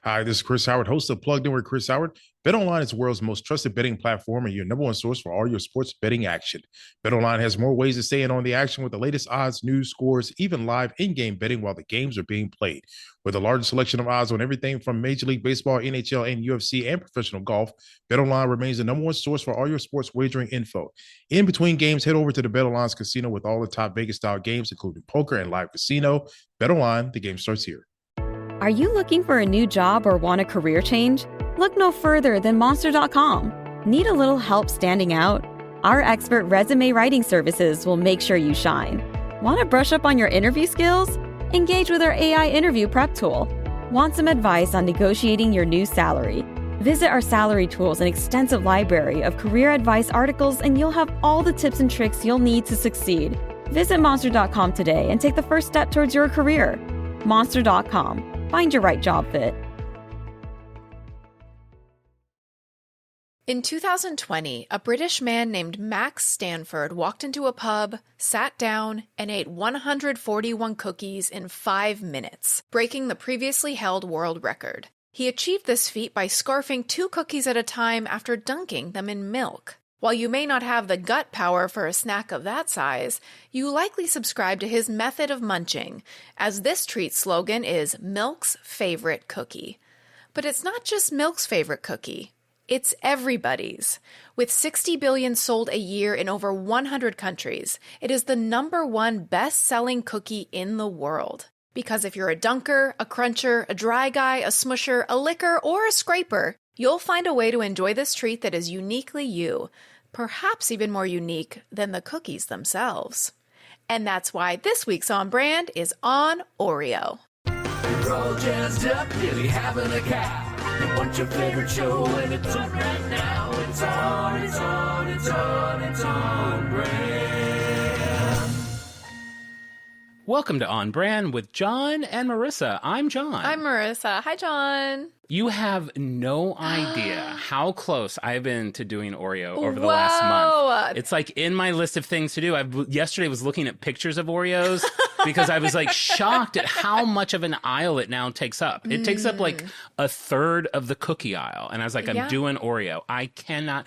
Hi, this is Chris Howard, host of Plugged In with Chris Howard. BetOnline is the world's most trusted betting platform and your number one source for all your sports betting action. BetOnline has more ways to stay in on the action with the latest odds, news, scores, even live in-game betting while the games are being played. With the largest selection of odds on everything from Major League Baseball, NHL, and UFC, and professional golf, BetOnline remains the number one source for all your sports wagering info. In between games, head over to the BetOnline's casino with all the top Vegas-style games, including poker and live casino. BetOnline, the game starts here. Are you looking for a new job or want a career change? Look no further than Monster.com. Need a little help standing out? Our expert resume writing services will make sure you shine. Want to brush up on your interview skills? Engage with our AI interview prep tool. Want some advice on negotiating your new salary? Visit our salary tools and extensive library of career advice articles, and you'll have all the tips and tricks you'll need to succeed. Visit Monster.com today and take the first step towards your career. Monster.com. Find your right job fit. In 2020, a British man named Max Stanford walked into a pub, sat down, and ate 141 cookies in 5 minutes, breaking the previously held world record. He achieved this feat by scarfing 2 cookies at a time after dunking them in milk. While you may not have the gut power for a snack of that size, you likely subscribe to his method of munching, as this treat's slogan is Milk's Favorite Cookie. But it's not just Milk's favorite cookie. It's everybody's. With 60 billion sold a year in over 100 countries, it is the #1 best-selling cookie in the world. Because if you're a dunker, a cruncher, a dry guy, a smusher, a licker, or a scraper, you'll find a way to enjoy this treat that is uniquely you, perhaps even more unique than the cookies themselves. And that's why this week's On Brand is on Oreo. You're all jazzed up, nearly having a cow. You want your favorite show, and it's on right now. It's on, it's on, it's on, it's on Brand. Welcome to On Brand with Jon and Marisa. I'm Jon. I'm Marisa. Hi, John. You have no idea how close I've been to doing Oreo over the last month. It's like in my list of things to do. Yesterday was looking at pictures of Oreos because I was like shocked at how much of an aisle it now takes up. It takes up like a third of the cookie aisle. And I was like, I'm doing Oreo. I cannot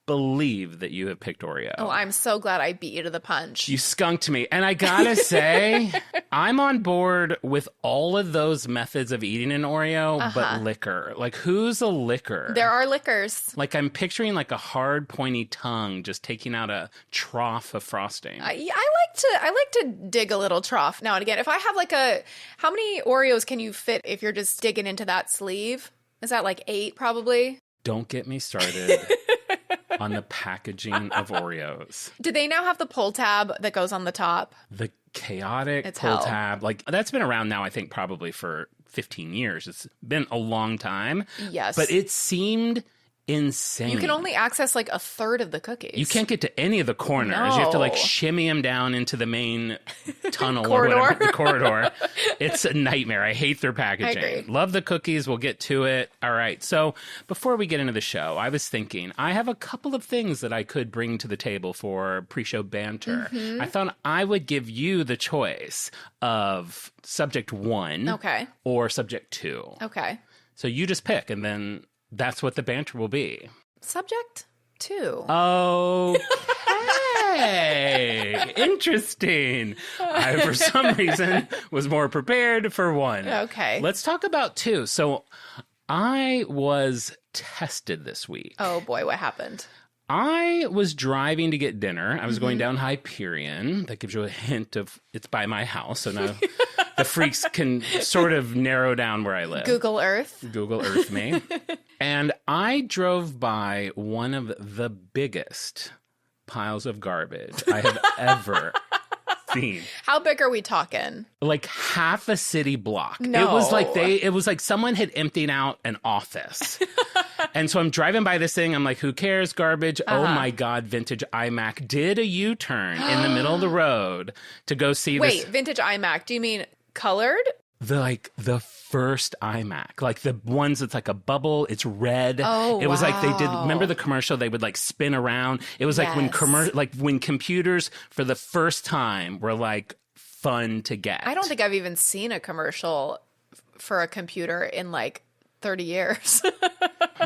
believe that you have picked Oreo. Oh, I'm so glad I beat you to the punch. You skunked me. And I gotta say, I'm on board with all of those methods of eating an Oreo, but liquor. Like, who's a licker? There are liquors. Like, I'm picturing like a hard, pointy tongue just taking out a trough of frosting. I like to dig a little trough now and again. If I have like how many Oreos can you fit if you're just digging into that sleeve? Is that like 8 probably? Don't get me started on the packaging of Oreos. Do they now have the pull tab that goes on the top? The chaotic It's pull hell. tab. Like, that's been around now, I think, probably for 15 years. It's been a long time. Yes. But it seemed insane. You can only access like a third of the cookies. You can't get to any of the corners. No. You have to like shimmy them down into the main tunnel Corridor. or whatever, the corridor. It's a nightmare. I hate their packaging. I agree. Love the cookies. We'll get to it. All right. So before we get into the show, I was thinking I have a couple of things that I could bring to the table for pre-show banter. I thought I would give you the choice of subject 1 or subject 2. Okay. So you just pick, and then that's what the banter will be. Subject 2. Okay. Interesting. I, for some reason, was more prepared for 1. Okay. Let's talk about 2. So I was tested this week. Oh, boy. What happened? I was driving to get dinner. I was going down Hyperion. That gives you a hint of it's by my house. So now the freaks can sort of narrow down where I live. Google Earth. Google Earth me. And I drove by one of the biggest piles of garbage I have ever seen. How big are we talking? Like half a city block. No. It was like someone had emptied out an office. And so I'm driving by this thing. I'm like, who cares? Garbage. Oh my God. Vintage iMac did a U-turn in the middle of the road to go see this. Wait, vintage iMac. Do you mean colored? The first iMac, like the ones that's like a bubble, it's red. Oh, it was like they did. wow. Remember the commercial? They would like spin around. It was like when computers for the first time were like fun to get. I don't think I've even seen a commercial for a computer in like 30 years.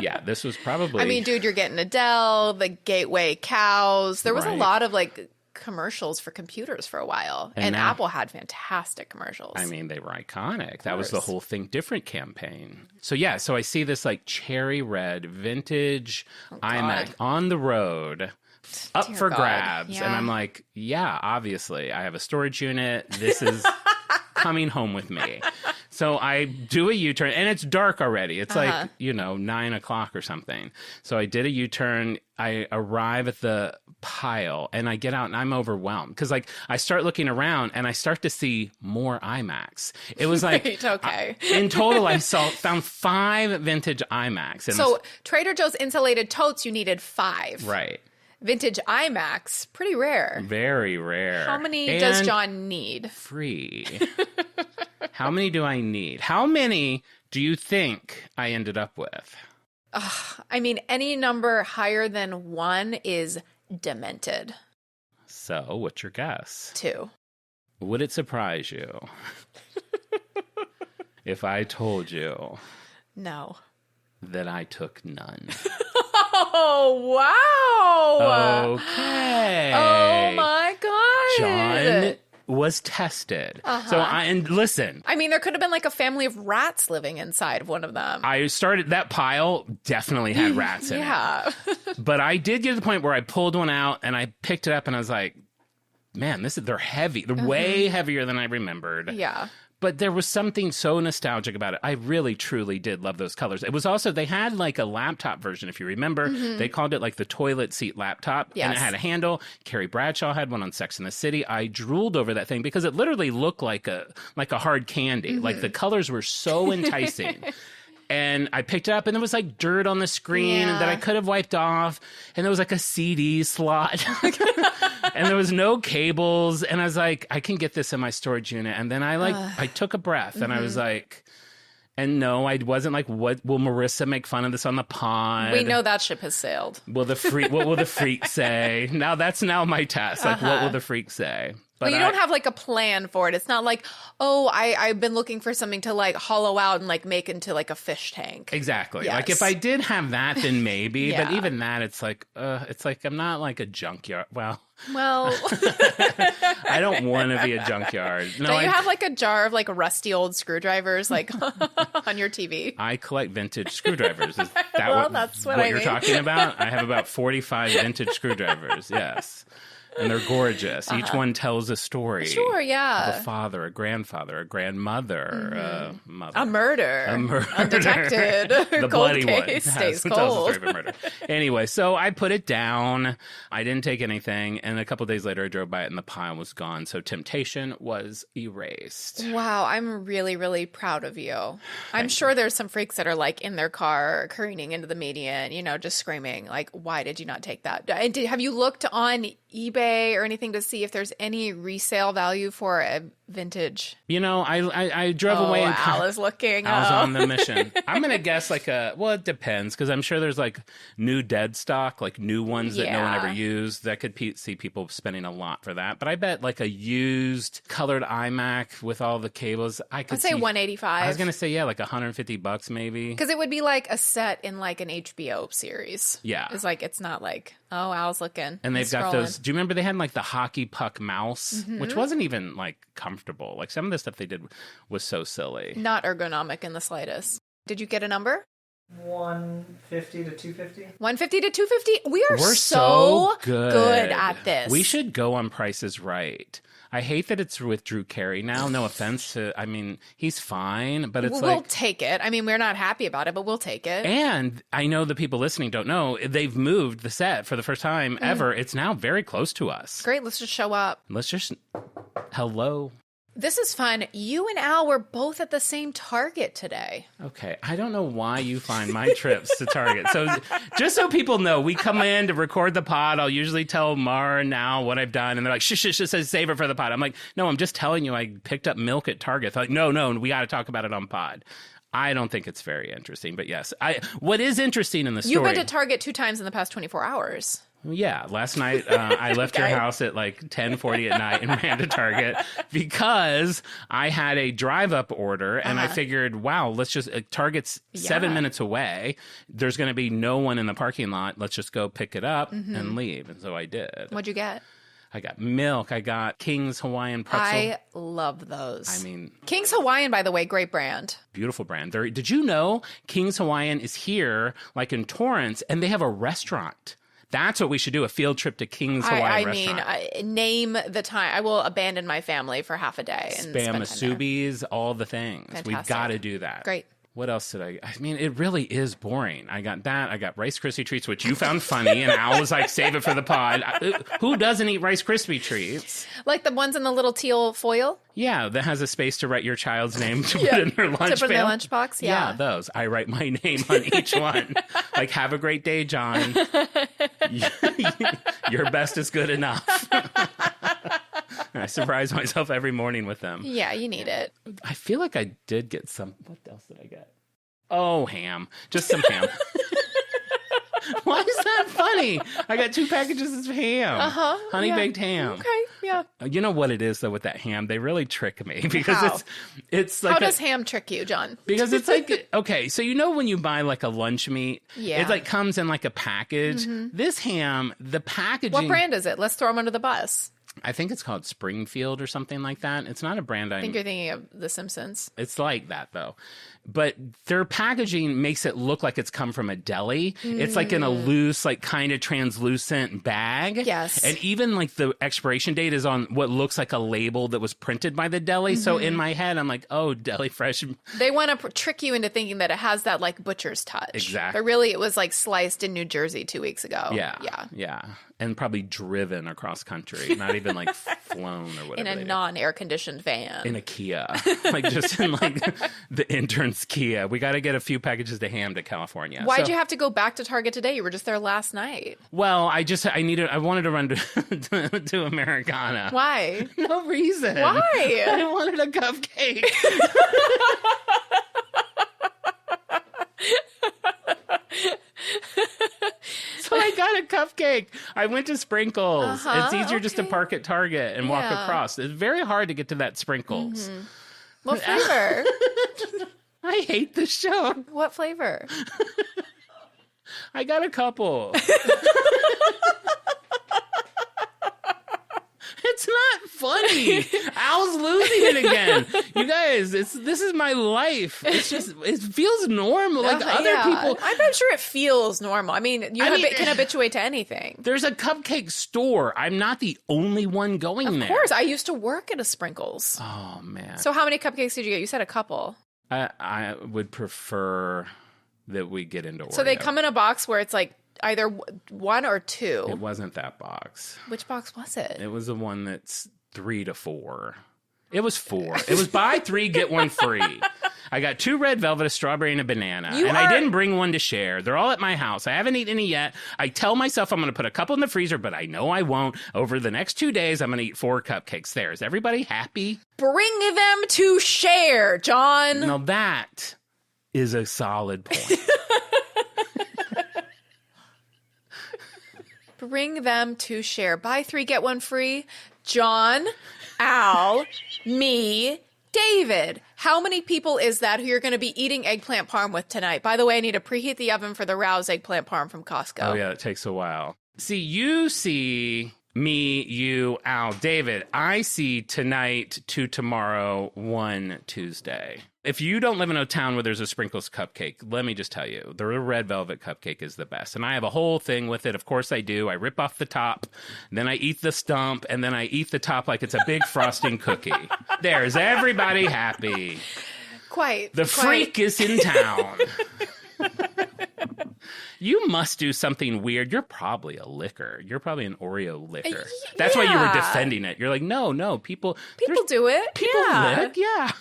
Yeah, this was probably... I mean, dude, you're getting Adele, the Gateway cows. There was a Right. lot of like commercials for computers for a while. And now- Apple had fantastic commercials. I mean, they were iconic. That was the course. whole Think Different campaign. So yeah, so I see this like cherry red vintage iMac on the road, up Dear for God. grabs. Yeah. And I'm like, yeah, obviously, I have a storage unit. This is coming home with me. So I do a U-turn, and it's dark already. It's like, 9 o'clock or something. So I did a U-turn. I arrive at the pile, and I get out, and I'm overwhelmed. Because, like, I start looking around, and I start to see more iMacs. It was like... Right, okay. In total, I found 5 vintage iMacs. And So Trader Joe's insulated totes, you needed 5. right. Vintage iMacs, pretty rare. Very rare. How many does And Jon need? free. How many do I need? How many do you think I ended up with? I mean, any number higher than 1 is demented. So, what's your guess? 2. Would it surprise you if I told you No. that I took none? Oh, wow. Okay. Oh, my God. John was tested. So and listen, I mean, there could have been like a family of rats living inside of one of them. I started that pile definitely had rats in it. Yeah. But I did get to the point where I pulled one out and I picked it up and I was like, man, they're heavy. They're way heavier than I remembered. Yeah. But there was something so nostalgic about it. I really, truly did love those colors. It was also, they had like a laptop version, if you remember. They called it like the toilet seat laptop. And it Yes. had a handle. Carrie Bradshaw had one on Sex and the City. I drooled over that thing because it literally looked like a hard candy. Like the colors were so enticing. And I picked it up, and there was like dirt on the screen that I could have wiped off. And there was like a CD slot. And there was no cables. And I was like, I can get this in my storage unit. And then I took a breath, and I was like, and no, I wasn't like, what will Marissa make fun of this on the pod? We know that ship has sailed. What will the freak say? That's my test. Like, what will the freak say? But you don't have like a plan for it. It's not like, oh, I've been looking for something to like hollow out and like make into like a fish tank. Exactly. Yes. Like if I did have that, then maybe. Yeah. But even that, it's like I'm not like a junkyard. Well, I don't want to be a junkyard. No, don't you have like a jar of like rusty old screwdrivers like on your TV? I collect vintage screwdrivers. Is that Well, that's what I you're mean. talking about? I have about 45 vintage screwdrivers. Yes. And they're gorgeous. Each one tells a story. Sure, yeah. Of a father, a grandfather, a grandmother, a mother. A murder. Undetected. The Cold bloody one. case Yes, stays who tells the cold. story of a murder. Anyway, so I put it down. I didn't take anything. And a couple days later, I drove by it and the pile was gone. So temptation was erased. Wow, I'm really, really proud of you. I'm sure there's some freaks that are like in their car careening into the median, just screaming like, why did you not take that? And have you looked on eBay or anything to see if there's any resale value for a vintage? I drove away and Al is looking. I was on the mission. I'm going to guess it depends, because I'm sure there's like new dead stock, like new ones that no one ever used. That could see people spending a lot for that. But I bet like a used colored iMac with all the cables, I'd say $185. I was going to say, like $150 maybe. Because it would be like a set in like an HBO series. Yeah. It's like, it's not like, oh, Al's looking. And they've He's got scrolling. those. Do you remember they had like the hockey puck mouse, which wasn't even like comfortable? Like some of the stuff they did was so silly. Not ergonomic in the slightest. Did you get a number? 150 to 250. 150 to 250? We're We're so good. good at this. We should go on Price is Right. I hate that it's with Drew Carey now. No offense to, he's fine, but it's We'll take it. We're not happy about it, but we'll take it. And I know the people listening don't know, they've moved the set for the first time ever. It's now very close to us. Great, let's just show up. Hello. This is fun. You and Al were both at the same Target today. Okay, I don't know why you find my trips to Target. So just so people know, we come in to record the pod. I'll usually tell Mar and Al what I've done. And they're like, shh, save it for the pod. I'm like, no, I'm just telling you I picked up milk at Target. They're like, no, we got to talk about it on pod. I don't think it's very interesting. But yes, what is interesting in the story... You've been to Target 2 times in the past 24 hours. Yeah, last night I left your house at like 10:40 at night and ran to Target because I had a drive-up order, and I figured, wow, let's just Target's 7 minutes away. There's going to be no one in the parking lot. Let's just go pick it up and leave. And so I did. What'd you get? I got milk. I got King's Hawaiian pretzel. I love those. I mean, King's Hawaiian, by the way, great brand. Beautiful brand. Did you know King's Hawaiian is here, like in Torrance, and they have a restaurant? That's what we should do, a field trip to King's Hawaiian restaurant. I mean, name the time. I will abandon my family for half a day. And Spam Masubis, all the things. Fantastic. We've got to do that. Great. What else did I mean, it really is boring. I got that. I got Rice Krispie treats, which you found funny, and Al was like, save it for the pod. Who doesn't eat Rice Krispie treats? Like the ones in the little teal foil? Yeah, that has a space to write your child's name to put in their lunch To put in their lunchbox, yeah, those. I write my name on each one. Like, have a great day, John. Your best is good enough. I surprise myself every morning with them. Yeah, you need it. I feel like I did get some. What else did I get? Oh, ham. Just some ham. Why is that funny? I got 2 packages of ham. Honey baked ham. Okay, yeah. You know what it is, though, with that ham? They really trick me because it's like. How does ham trick you, John? Because it's like, okay, so you know when you buy like a lunch meat, it like comes in like a package. This ham, the packaging. What brand is it? Let's throw them under the bus. I think it's called Springfield or something like that. It's not a brand I think you're thinking of The Simpsons. It's like that, though. But their packaging makes it look like it's come from a deli. It's like in a loose, like kind of translucent bag. Yes. And even like the expiration date is on what looks like a label that was printed by the deli. So in my head, I'm like, oh, deli fresh. They want to trick you into thinking that it has that like butcher's touch. Exactly. But really it was like sliced in New Jersey 2 weeks ago. Yeah. And probably driven across country, not even like flown or whatever. In a non-air conditioned van. In a Kia. Like just in like the intern's Kia. We got to get a few packages of ham to California. Why'd you have to go back to Target today? You were just there last night. Well, I wanted to run to Americana. Why? No reason. Why? I wanted a cupcake. So I got a cupcake. I went to Sprinkles. It's easier just to park at Target and walk across. It's very hard to get to that Sprinkles. What flavor? I hate this show. What flavor? I got a couple. It's not funny. Al's losing it again. You guys, this is my life. It's just, it feels normal. Like other people. I'm sure it feels normal. I mean, can habituate to anything. There's a cupcake store. I'm not the only one going there. Of course. I used to work at a Sprinkles. Oh, man. So how many cupcakes did you get? You said a couple. I would prefer that we get into Oreo. So they come in a box where it's like either 1 or 2. It wasn't that box. Which box was it? It was the one that's 3 to 4. It was 4. It was buy 3, get 1 free. I got 2 red velvet, a strawberry, and a banana. I didn't bring one to share. They're all at my house. I haven't eaten any yet. I tell myself I'm going to put a couple in the freezer, but I know I won't. Over the next 2 days, I'm going to eat 4 cupcakes. There. Is everybody happy? Bring them to share, John. Now that is a solid point. Bring them to share. Buy 3, get 1 free. John, Al, me, David. How many people is that who you're going to be eating eggplant parm with tonight? By the way, I need to preheat the oven for the Rouse eggplant parm from Costco. Oh, yeah, it takes a while. See, you see me, you, Al, David. I see tonight to tomorrow, 1 Tuesday. If you don't live in a town where there's a Sprinkles cupcake, let me just tell you, the red velvet cupcake is the best. And I have a whole thing with it. Of course I do. I rip off the top, then I eat the stump, and then I eat the top like it's a big frosting cookie. There's everybody happy. The freak is in town. You must do something weird. You're probably a licker. You're probably an Oreo licker. That's why you were defending it. You're like, no, people do it. People lick, yeah.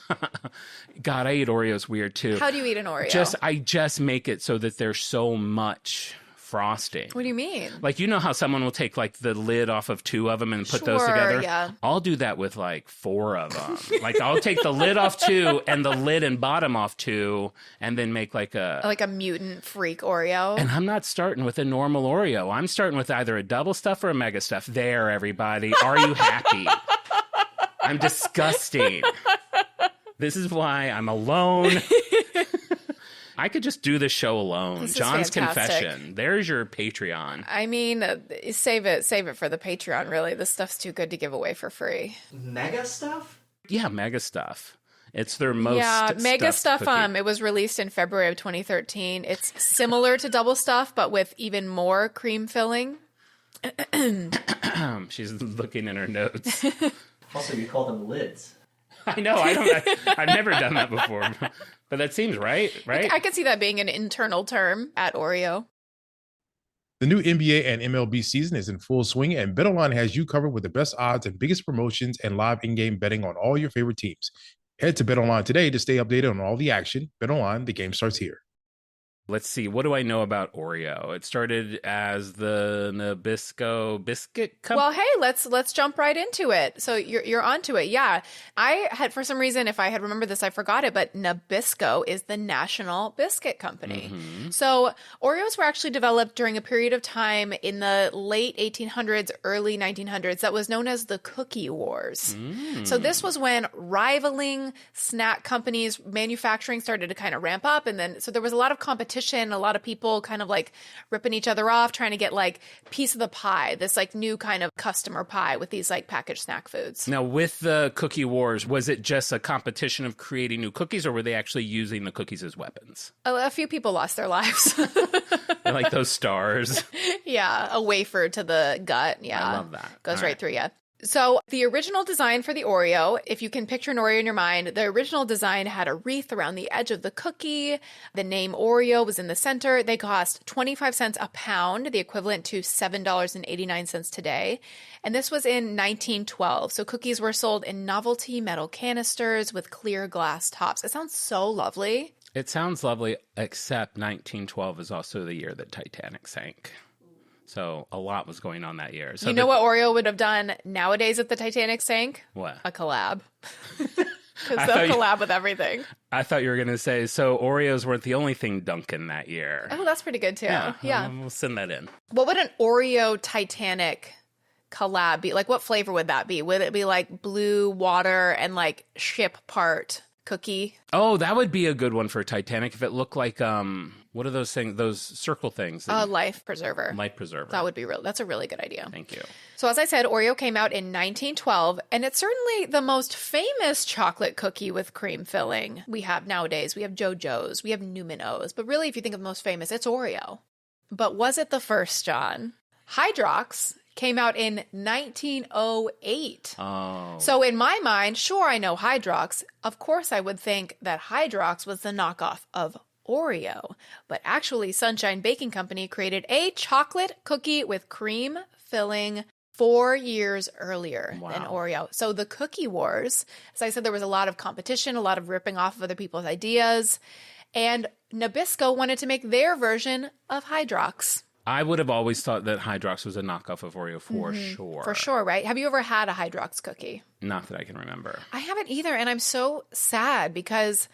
God, I eat Oreos weird too. How do you eat an Oreo? I just make it so that there's so much frosting. What do you mean? Like, you know how someone will take like the lid off of 2 of them and put those Sure, together? yeah. I'll do that with like 4 of them. Like, I'll take the lid off 2 and the lid and bottom off 2 and then make like a mutant freak Oreo. And I'm not starting with a normal Oreo. I'm starting with either a double stuff or a mega stuff. There, everybody. Are you happy? I'm disgusting. This is why I'm alone. I could just do the show alone. This is John's fantastic. Confession. There's your Patreon. I mean, save it for the Patreon, really. This stuff's too good to give away for free. Mega stuff? Yeah, mega stuff. It's their most Mega stuff. cookie. It was released in February of 2013. It's similar to double stuff, but with even more cream filling. She's looking in her notes. Also, you call them lids. I know. I've never done that before. But that seems right? I could see that being an internal term at Oreo. The new NBA and MLB season is in full swing, and BetOnline has you covered with the best odds and biggest promotions and live in-game betting on all your favorite teams. Head to BetOnline today to stay updated on all the action. BetOnline, the game starts here. Let's see. What do I know about Oreo? It started as the Nabisco Biscuit Company. Well, hey, let's jump right into it. So you're onto it. Yeah. I had, for some reason, if I had remembered this, I forgot it, but Nabisco is the National Biscuit Company. Mm-hmm. So Oreos were actually developed during a period of time in the late 1800s, early 1900s that was known as the Cookie Wars. So this was when rivaling snack companies manufacturing started to kind of ramp up. And then, so there was a lot of competition, a lot of people kind of like ripping each other off, trying to get like piece of the pie, this like new kind of customer pie with these like packaged snack foods. Now, with the Cookie Wars, was it just a competition of creating new cookies, or were they actually using the cookies as weapons? A few people lost their lives. Like those stars. Yeah, a wafer to the gut. Yeah. I love that. Goes All right right. through you. So the original design for the Oreo, if you can picture an Oreo in your mind, the original design had a wreath around the edge of the cookie. The name Oreo was in the center. They cost 25 cents a pound, the equivalent to $7.89 today. And this was in 1912. So cookies were sold in novelty metal canisters with clear glass tops. It sounds so lovely. It sounds lovely, except 1912 is also the year that Titanic sank. So a lot was going on that year. So You know what Oreo would have done nowadays if the Titanic sank? What? A collab. Because I they'll thought you- collab with everything. I thought you were going to say, so Oreos weren't the only thing dunking that year. Oh, that's pretty good too. Yeah. We'll send that in. What would an Oreo Titanic collab be? Like, what flavor would that be? Would it be like blue water and like ship part cookie? Oh, that would be a good one for Titanic if it looked like, what are those things? Those circle things? Life preserver. Life preserver. That would be that's a really good idea. Thank you. So as I said, Oreo came out in 1912, and it's certainly the most famous chocolate cookie with cream filling we have nowadays. We have JoJo's, we have Newman-O's, but really if you think of the most famous, it's Oreo. But was it the first, John? Hydrox came out in 1908. Oh. So in my mind, sure, I know Hydrox. Of course, I would think that Hydrox was the knockoff of Oreo. But actually, Sunshine Baking Company created a chocolate cookie with cream filling 4 years earlier than Oreo. So the Cookie Wars, as I said, there was a lot of competition, a lot of ripping off of other people's ideas. And Nabisco wanted to make their version of Hydrox. I would have always thought that Hydrox was a knockoff of Oreo for sure. For sure, right? Have you ever had a Hydrox cookie? Not that I can remember. I haven't either, and I'm so sad because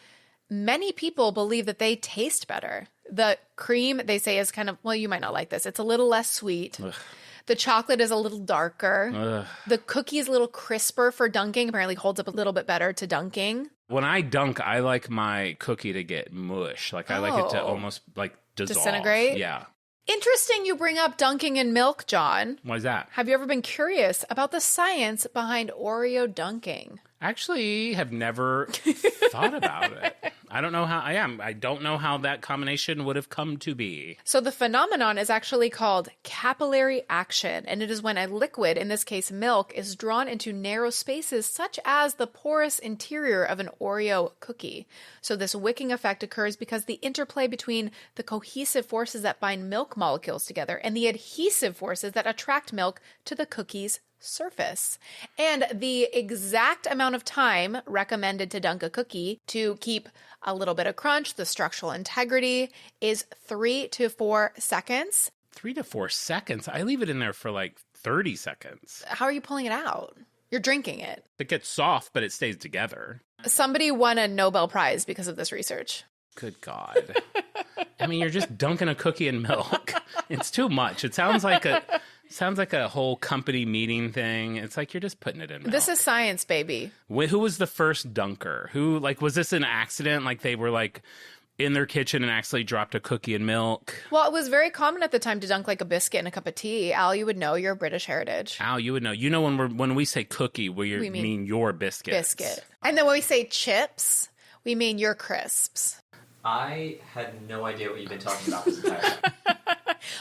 many people believe that they taste better. The cream, they say, is kind of, well, you might not like this. It's a little less sweet. Ugh. The chocolate is a little darker. Ugh. The cookie is a little crisper for dunking. Apparently holds up a little bit better to dunking. When I dunk, I like my cookie to get mush. Like I like it to almost like dissolve. Disintegrate? Yeah. Interesting you bring up dunking in milk, John. Why is that? Have you ever been curious about the science behind Oreo dunking? Actually, have never thought about it. I don't know how I am. I don't know how that combination would have come to be. So the phenomenon is actually called capillary action, and it is when a liquid, in this case milk, is drawn into narrow spaces such as the porous interior of an Oreo cookie. So this wicking effect occurs because the interplay between the cohesive forces that bind milk molecules together and the adhesive forces that attract milk to the cookie's surface. And the exact amount of time recommended to dunk a cookie to keep a little bit of crunch, the structural integrity, is 3 to 4 seconds. 3 to 4 seconds. I leave it in there for like 30 seconds. How are you pulling it out? You're drinking it. It gets soft, but it stays together. Somebody won a Nobel Prize because of this research. Good God. I mean, you're just dunking a cookie in milk. It's too much. It sounds like a whole company meeting thing. It's like you're just putting it in milk. This is science, baby. Who was the first dunker? Was this an accident? Like they were like in their kitchen and actually dropped a cookie in milk? Well, it was very common at the time to dunk like a biscuit in a cup of tea. Al, you would know, you're British heritage. Al, you would know. You know when we say cookie, we mean your biscuits. Biscuit. And then when we say chips, we mean your crisps. I had no idea what you've been talking about this entire time.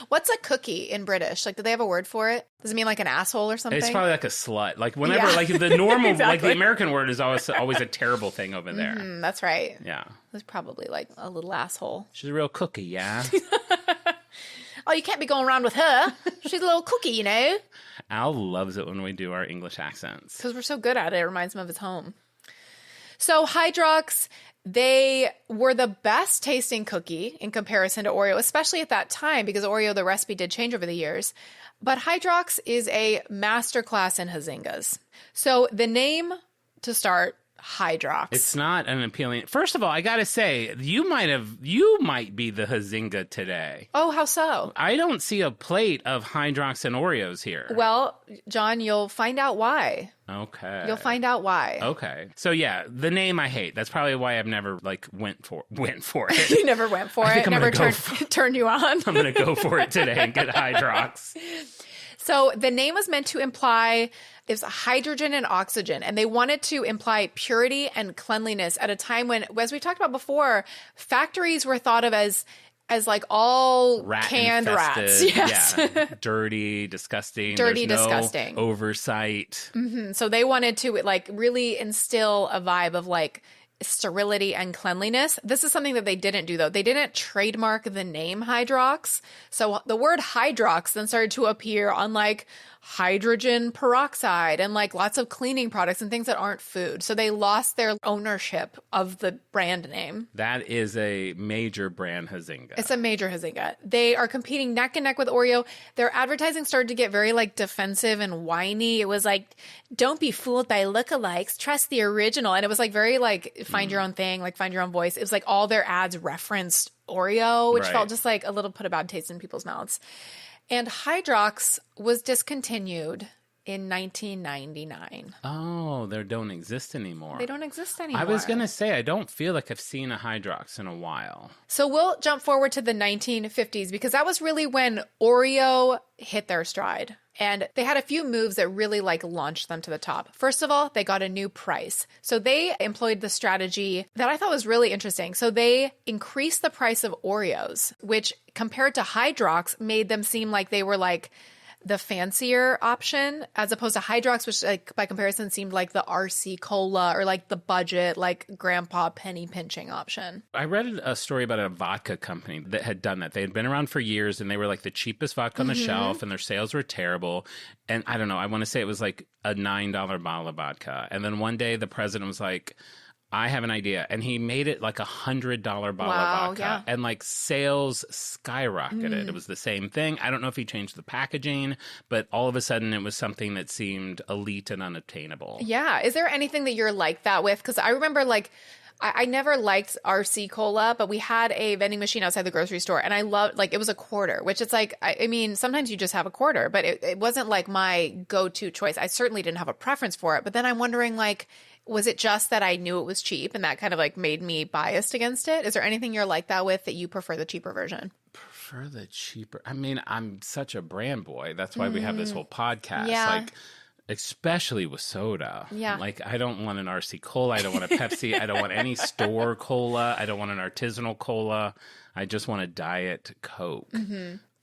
What's a cookie in British? Like, do they have a word for it? Does it mean like an asshole or something? It's probably like a slut. Like whenever, like the normal, exactly. like the American word is always a terrible thing over there. That's right. Yeah. It's probably like a little asshole. She's a real cookie, yeah. Oh, you can't be going around with her. She's a little cookie, you know? Al loves it when we do our English accents. Because we're so good at it. It reminds him of his home. So Hydrox, they were the best tasting cookie in comparison to Oreo, especially at that time, because Oreo, the recipe did change over the years. But Hydrox is a masterclass in Hazingas. So the name to start, Hydrox. It's not an appealing. First of all, I gotta say, you might be the Hazinga today. Oh, how so? I don't see a plate of Hydrox and Oreos here. Well, John, you'll find out why. Okay. You'll find out why. Okay. So yeah, the name I hate. That's probably why I've never went for it. You never went for it. Never turned you on. I'm gonna go for it today and get Hydrox. So the name was meant to imply is hydrogen and oxygen, and they wanted to imply purity and cleanliness at a time when, as we talked about before, factories were thought of as like all canned rats. Yes. Yeah. Dirty, disgusting. Dirty, There's disgusting. No oversight. Mm-hmm. So they wanted to like really instill a vibe of like sterility and cleanliness. This is something that they didn't do, though. They didn't trademark the name Hydrox. So the word Hydrox then started to appear on like hydrogen peroxide and like lots of cleaning products and things that aren't food. So they lost their ownership of the brand name. That is a major brand Hazinga. It's a major Hazinga. They are competing neck and neck with Oreo. Their advertising started to get very like defensive and whiny. It was like, don't be fooled by lookalikes. Trust the original. And it was like very like find your own thing, like find your own voice. It was like all their ads referenced Oreo, which felt just like a little put a bad taste in people's mouths. And Hydrox was discontinued in 1999. Oh, they don't exist anymore. They don't exist anymore. I was going to say, I don't feel like I've seen a Hydrox in a while. So we'll jump forward to the 1950s because that was really when Oreo hit their stride. And they had a few moves that really like launched them to the top. First of all, they got a new price. So they employed the strategy that I thought was really interesting. So they increased the price of Oreos, which compared to Hydrox made them seem like they were like the fancier option, as opposed to Hydrox, which like by comparison seemed like the RC Cola or like the budget, like grandpa penny pinching option. I read a story about a vodka company that had done that. They had been around for years and they were like the cheapest vodka on the shelf and their sales were terrible. And I don't know, I want to say it was like a $9 bottle of vodka. And then one day the president was like, I have an idea. And he made it like $100 bottle of vodka. Yeah. And like sales skyrocketed. It was the same thing. I don't know if he changed the packaging, but all of a sudden it was something that seemed elite and unattainable. Yeah. Is there anything that you're like that with? Because I remember like, I never liked RC Cola, but we had a vending machine outside the grocery store and I loved, like, it was a quarter, which it's like, I mean, sometimes you just have a quarter, but it wasn't like my go-to choice. I certainly didn't have a preference for it. But then I'm wondering, like, was it just that I knew it was cheap and that kind of like made me biased against it? Is there anything you're like that with, that you prefer the cheaper version? Prefer the cheaper? I mean, I'm such a brand boy. That's why we have this whole podcast. Yeah. Like, especially with soda. Yeah. Like, I don't want an RC Cola. I don't want a Pepsi. I don't want any store cola. I don't want an artisanal cola. I just want a Diet Coke.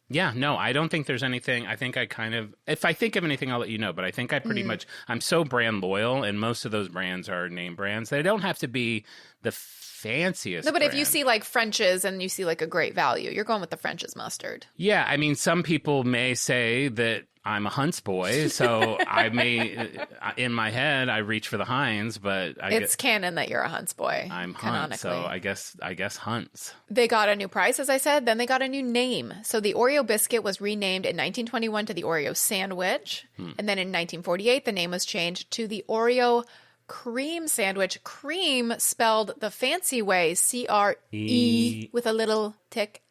Yeah, no, I don't think there's anything. I think I kind of, if I think of anything, I'll let you know. But I think I pretty much, I'm so brand loyal, and most of those brands are name brands. They don't have to be the fanciest. No, but if you brand. see like French's and you see like a great value, you're going with the French's mustard. Yeah, I mean, some people may say that I'm a Hunt's boy, so I may, in my head, I reach for the Heinz, but it's canon that you're a Hunt's boy. I'm Hunt, so I guess Hunt's. They got a new price, as I said. Then they got a new name. So the Oreo biscuit was renamed in 1921 to the Oreo sandwich, and then in 1948 the name was changed to the Oreo cream sandwich. Cream spelled the fancy way, C-R-E, with a little tick,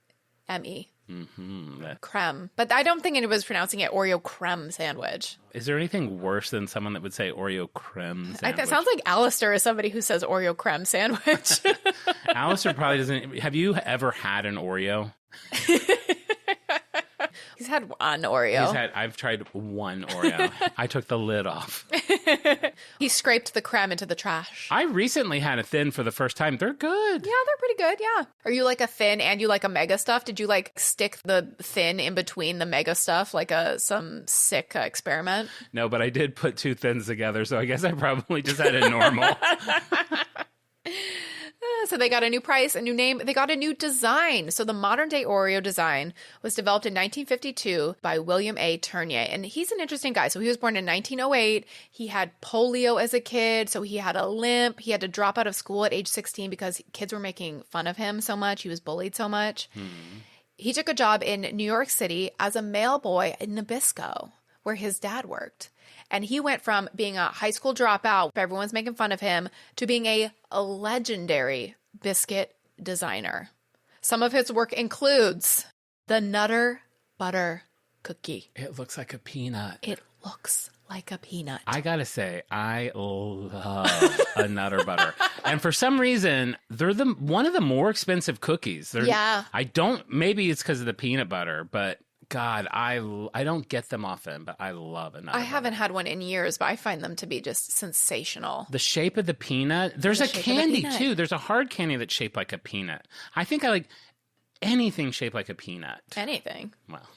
M-E. Creme. But I don't think anyone was pronouncing it Oreo creme sandwich. Is there anything worse than someone that would say Oreo creme sandwich? It sounds like Alistair is somebody who says Oreo creme sandwich. Alistair probably doesn't. Have you ever had an Oreo? He's had one Oreo. I've tried one Oreo. I took the lid off. He scraped the creme into the trash. I recently had a Thin for the first time. They're good. Yeah, they're pretty good, yeah. Are you like a Thin and you like a Mega stuff? Did you like stick the Thin in between the Mega stuff like some sick experiment? No, but I did put two Thins together, so I guess I probably just had a normal. So they got a new price, a new name. They got a new design. So the modern day Oreo design was developed in 1952 by William A. Turnier. And he's an interesting guy. So he was born in 1908. He had polio as a kid. So he had a limp. He had to drop out of school at age 16 because kids were making fun of him so much. He was bullied so much. He took a job in New York City as a mail boy in Nabisco, where his dad worked. And he went from being a high school dropout, everyone's making fun of him, to being a legendary biscuit designer. Some of his work includes the Nutter Butter Cookie. It looks like a peanut. It looks like a peanut. I gotta say, I love a Nutter Butter. And for some reason, they're one of the more expensive cookies. Maybe it's because of the peanut butter, but God, I don't get them often, but I love a Nutter Butter. I haven't had one in years, but I find them to be just sensational. The shape of the peanut. There's a candy, too. There's a hard candy that's shaped like a peanut. I think I like anything shaped like a peanut. Anything. Well.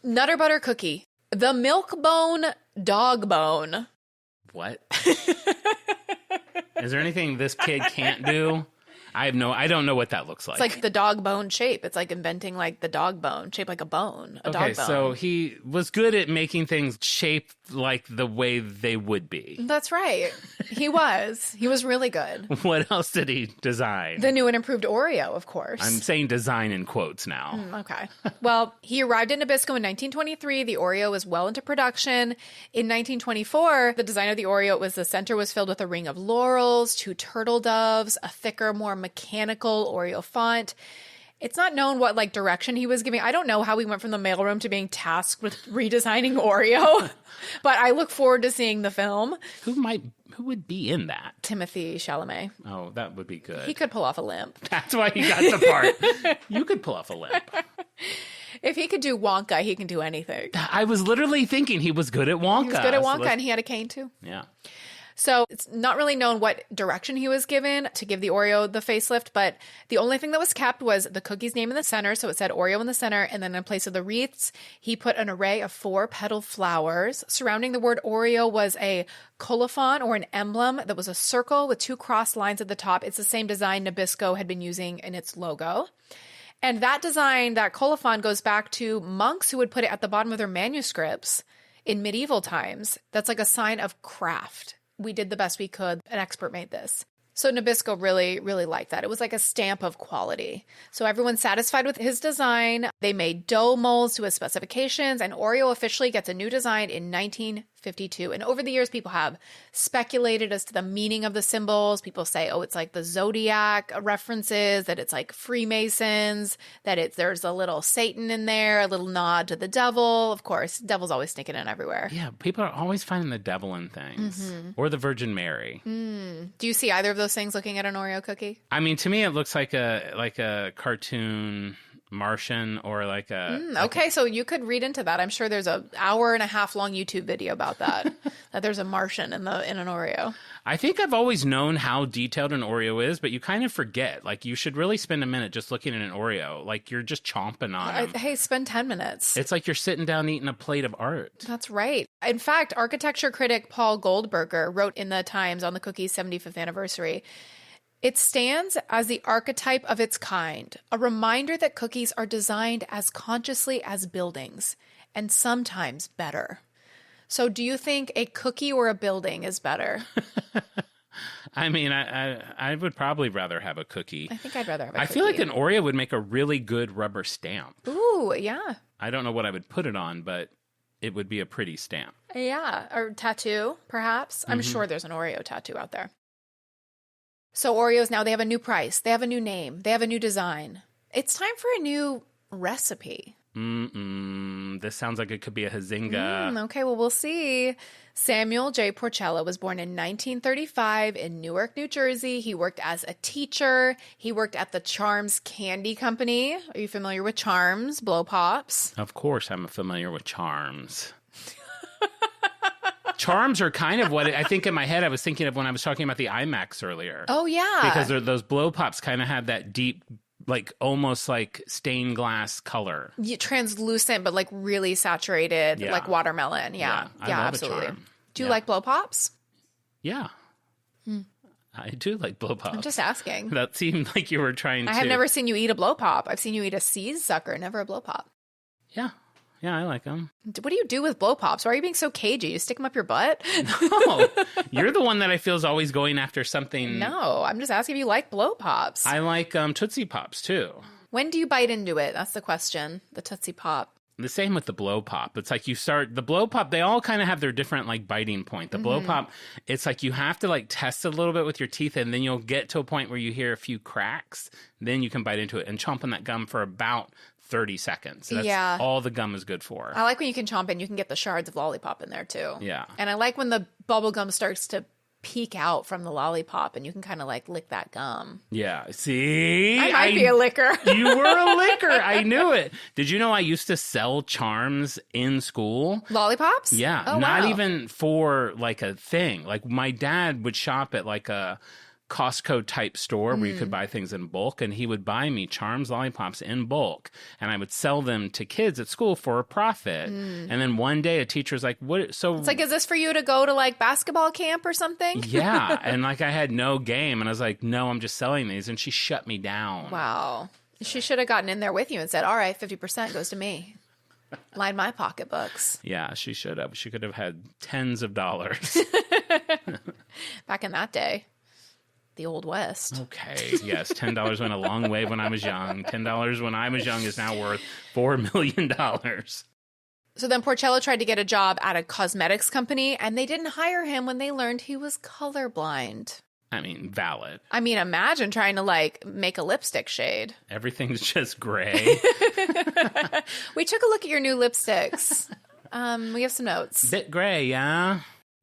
Nutter Butter Cookie. The Milk Bone Dog Bone. What? Is there anything this kid can't do? I don't know what that looks like. It's like the dog bone shape. It's like inventing like the dog bone, shaped like a bone, dog bone. So he was good at making things shaped like the way they would be. That's right. He was. He was really good. What else did he design? The new and improved Oreo, of course. I'm saying design in quotes now. Okay. Well, he arrived in Nabisco in 1923. The Oreo was well into production. In 1924, the design of the Oreo was the center was filled with a ring of laurels, 2 turtle doves, a thicker, more mechanical Oreo font. It's not known what like direction he was giving. I don't know how he went from the mailroom to being tasked with redesigning Oreo, but I look forward to seeing the film. Who would be in that? Timothy Chalamet. Oh, that would be good. He could pull off a limp. That's why he got the part. You could pull off a limp. If he could do Wonka, he can do anything. I was literally thinking he was good at Wonka. He was good at Wonka, and he had a cane too. Yeah. So it's not really known what direction he was given to give the Oreo the facelift, but the only thing that was kept was the cookie's name in the center. So it said Oreo in the center, and then in place of the wreaths, he put an array of 4-petal flowers. Surrounding the word Oreo was a colophon, or an emblem that was a circle with 2 crossed lines at the top. It's the same design Nabisco had been using in its logo. And that design, that colophon, goes back to monks who would put it at the bottom of their manuscripts in medieval times. That's like a sign of craft. We did the best we could. An expert made this. So Nabisco really, really liked that. It was like a stamp of quality. So everyone's satisfied with his design. They made dough molds to his specifications, and Oreo officially gets a new design in 1952. And over the years, people have speculated as to the meaning of the symbols. People say, oh, it's like the Zodiac references, that it's like Freemasons, that there's a little Satan in there, a little nod to the devil. Of course, devil's always sneaking in everywhere. Yeah, people are always finding the devil in things. Or the Virgin Mary. Do you see either of those things looking at an Oreo cookie? I mean, to me, it looks like a cartoon Martian or like a... Okay, so you could read into that. I'm sure there's an hour-and-a-half long YouTube video about that, that there's a Martian in an Oreo. I think I've always known how detailed an Oreo is, but you kind of forget. Like, you should really spend a minute just looking at an Oreo. Like, you're just chomping on them. Hey, spend 10 minutes. It's like you're sitting down eating a plate of art. That's right. In fact, architecture critic Paul Goldberger wrote in the Times on the cookie's 75th anniversary, "It stands as the archetype of its kind, a reminder that cookies are designed as consciously as buildings, and sometimes better." So do you think a cookie or a building is better? I mean, I would probably rather have a cookie. I think I'd rather have a cookie. I feel like an Oreo would make a really good rubber stamp. Ooh, yeah. I don't know what I would put it on, but it would be a pretty stamp. Yeah, or tattoo, perhaps. I'm sure there's an Oreo tattoo out there. So Oreos now, they have a new price. They have a new name. They have a new design. It's time for a new recipe. This sounds like it could be a Hazinga. Okay, well, we'll see. Samuel J. Porcello was born in 1935 in Newark, New Jersey. He worked as a teacher. He worked at the Charms Candy Company. Are you familiar with Charms? Blow Pops? Of course I'm familiar with Charms. Charms are kind of what I think in my head I was thinking of when I was talking about the iMacs earlier. Oh, yeah. Because those blow pops kind of have that deep, like almost like stained glass color. Yeah, translucent, but like really saturated, like watermelon. Yeah, I love absolutely. A charm. Do you like blow pops? Yeah. I do like blow pops. I'm just asking. That seemed like you were trying to... I have never seen you eat a blow pop. I've seen you eat a seed sucker, never a blow pop. Yeah. Yeah, I like them. What do you do with blow pops? Why are you being so cagey? You stick them up your butt? No, you're the one that I feel is always going after something. No, I'm just asking if you like blow pops. I like Tootsie Pops, too. When do you bite into it? That's the question. The Tootsie Pop. The same with the blow pop. It's like you start the blow pop. They all kind of have their different like biting point. The blow pop, it's like you have to like test it a little bit with your teeth, and then you'll get to a point where you hear a few cracks. Then you can bite into it and chomp on that gum for about 30 seconds. That's all the gum is good for. I like when you can chomp in. You can get the shards of lollipop in there too. Yeah. And I like when the bubble gum starts to peek out from the lollipop and you can kind of like lick that gum. Yeah. See? I might be a licker. You were a licker. I knew it. Did you know I used to sell Charms in school? Lollipops? Yeah. Oh, not wow. even for like a thing. Like my dad would shop at like a Costco type store where you could buy things in bulk, and he would buy me Charms lollipops in bulk, and I would sell them to kids at school for a profit. And then one day a teacher's like, "What?" So it's like, is this for you to go to like basketball camp or something? Yeah, and like I had no game, and I was like, "No, I'm just selling these," and she shut me down. Wow, she should have gotten in there with you and said, "All right, 50% goes to me." Line my pocketbooks. Yeah, she should have. She could have had tens of dollars back in that day. The Old West. Okay, yes, $10 went a long way when I was young. $10 when I was young is now worth $4 million. So then Porcello tried to get a job at a cosmetics company, and they didn't hire him when they learned he was colorblind. I mean, valid. I mean, imagine trying to like make a lipstick shade. Everything's just gray. We took a look at your new lipsticks. We have some notes. Bit gray, yeah?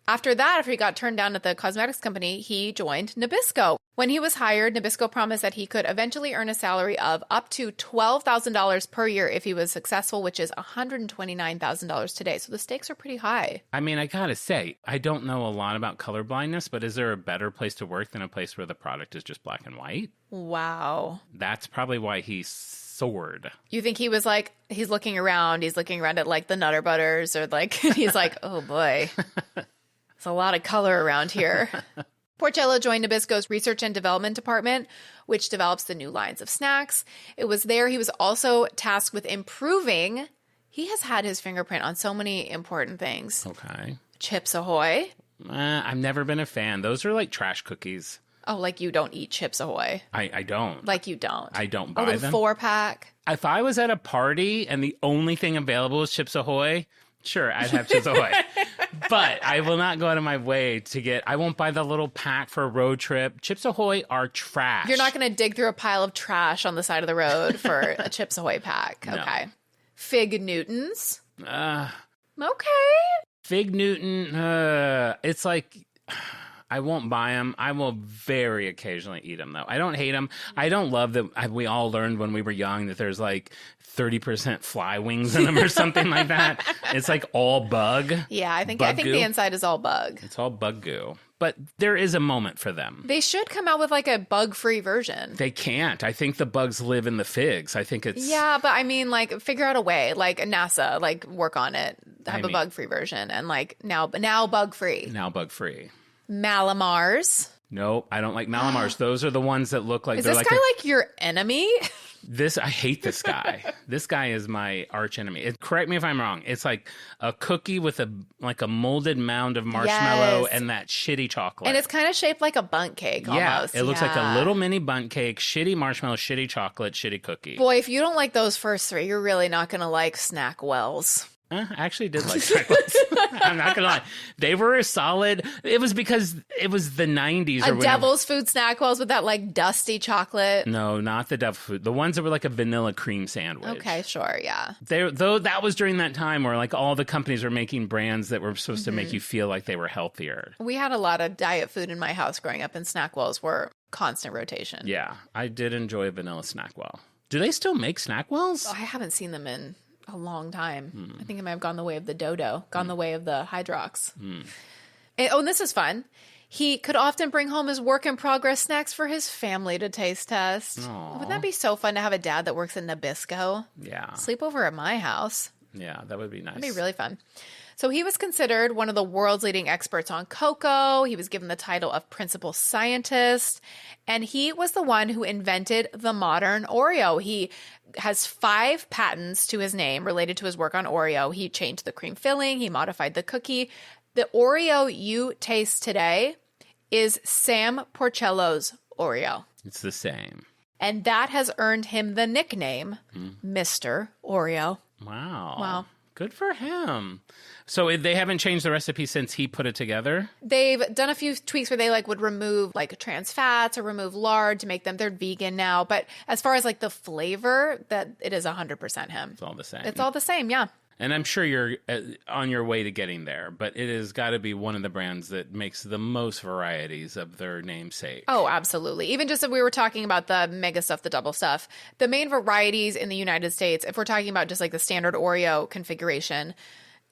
After that, after he got turned down at the cosmetics company, he joined Nabisco. When he was hired, Nabisco promised that he could eventually earn a salary of up to $12,000 per year if he was successful, which is $129,000 today. So the stakes are pretty high. I mean, I gotta say, I don't know a lot about color blindness, but is there a better place to work than a place where the product is just black and white? Wow. That's probably why he soared. You think he was like, he's looking around at like the Nutter Butters, or like, he's like, oh boy. There's a lot of color around here. Porcello joined Nabisco's research and development department, which develops the new lines of snacks. It was there he was also tasked with improving. He has had his fingerprint on so many important things. Okay. Chips Ahoy. I've never been a fan. Those are like trash cookies. Oh, like you don't eat Chips Ahoy. I don't. Like you don't. I don't buy them. 4-pack. If I was at a party and the only thing available is Chips Ahoy, sure, I'd have Chips Ahoy. But I will not go out of my way to get... I won't buy the little pack for a road trip. Chips Ahoy are trash. You're not going to dig through a pile of trash on the side of the road for a Chips Ahoy pack. No. Okay. Fig Newtons. Okay. Fig Newton, it's like... I won't buy them. I will very occasionally eat them, though. I don't hate them. I don't love that. We all learned when we were young that there's like 30% fly wings in them or something like that. It's like all bug. Yeah, I think goo. the inside is all bug. It's all bug goo. But there is a moment for them. They should come out with like a bug-free version. They can't. I think the bugs live in the figs. I think it's... Yeah, but I mean, like, figure out a way. Like, NASA, like, work on it. Have a bug-free version. And, like, now bug-free. Now bug-free. Malamars. No, I don't like Malamars. Those are the ones that look like... Is this guy like your enemy? I hate this guy. This guy is my arch enemy. Correct me if I'm wrong. It's like a cookie with a molded mound of marshmallow and that shitty chocolate. And it's kind of shaped like a bundt cake almost. It looks like a little mini bundt cake, shitty marshmallow, shitty chocolate, shitty cookie. Boy, if you don't like those first three, you're really not going to like Snack Wells. I actually did like Snackwells. I'm not going to lie. They were solid. It was because it was the 90s. A Devil's Food Snackwells with that like dusty chocolate. No, not the Devil's Food. The ones that were like a vanilla cream sandwich. Okay, sure, yeah. Though that was during that time where like all the companies were making brands that were supposed to make you feel like they were healthier. We had a lot of diet food in my house growing up, and Snackwells were constant rotation. Yeah, I did enjoy a vanilla Snackwell. Do they still make Snackwells? Oh, I haven't seen them in a long time. I think it might have gone the way of the dodo, gone the way of the Hydrox. And this is fun. He could often bring home his work-in-progress snacks for his family to taste test. Aww. Wouldn't that be so fun to have a dad that works in Nabisco? Yeah. Sleep over at my house. Yeah, that would be nice. That'd be really fun. So he was considered one of the world's leading experts on cocoa. He was given the title of principal scientist, and he was the one who invented the modern Oreo. He has 5 patents to his name related to his work on Oreo. He changed the cream filling. He modified the cookie. The Oreo you taste today is Sam Porcello's Oreo. It's the same. And that has earned him the nickname Mr. Oreo. Wow. Good for him. So they haven't changed the recipe since he put it together? They've done a few tweaks where they like would remove like trans fats or remove lard to make them, they're vegan now. But as far as like the flavor, that it is 100% him. It's all the same. It's all the same, yeah. And I'm sure you're on your way to getting there, but it has got to be one of the brands that makes the most varieties of their namesake. Oh, absolutely. Even just if we were talking about the mega stuff, the double stuff, the main varieties in the United States, if we're talking about just like the standard Oreo configuration,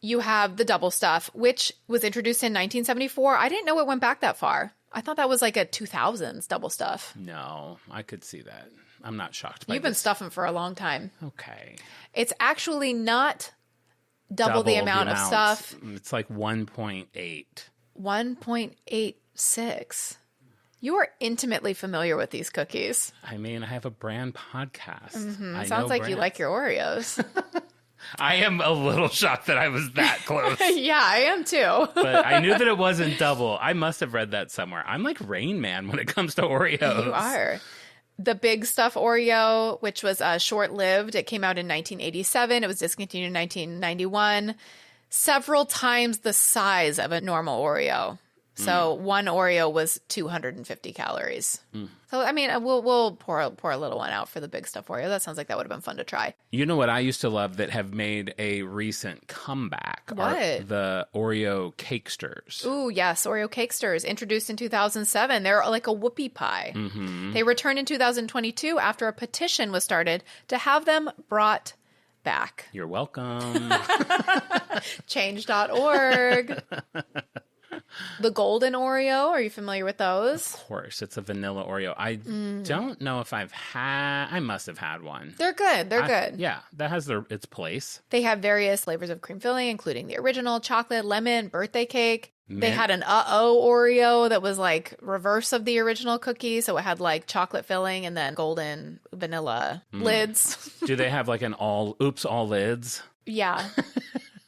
you have the double stuff, which was introduced in 1974. I didn't know it went back that far. I thought that was like a 2000s double stuff. No, I could see that. I'm not shocked by You've been stuffing for a long time. Okay. It's actually not double the amount of stuff. It's like 1.8. 1.86. You are intimately familiar with these cookies. I mean, I have a brand podcast. Sounds like you like your Oreos. I am a little shocked that I was that close. Yeah, I am too. But I knew that it wasn't double. I must have read that somewhere. I'm like Rain Man when it comes to Oreos. You are. The Big Stuff Oreo, which was short-lived. It came out in 1987. It was discontinued in 1991. Several times the size of a normal Oreo. So one Oreo was 250 calories. So, I mean, we'll pour a little one out for the Big Stuff Oreo. That sounds like that would have been fun to try. You know what I used to love that have made a recent comeback? What? Are the Oreo Cakesters. Ooh, yes, Oreo Cakesters, introduced in 2007. They're like a whoopie pie. They returned in 2022 after a petition was started to have them brought back. You're welcome. Change.org. The Golden Oreo, are you familiar with those? Of course, it's a vanilla Oreo. I don't know if I must have had one. They're good. They're good. Yeah, that has its place. They have various flavors of cream filling, including the original chocolate, lemon, birthday cake. Mint. They had an Oreo that was like reverse of the original cookie. So it had like chocolate filling and then golden vanilla lids. Do they have like an all lids? Yeah.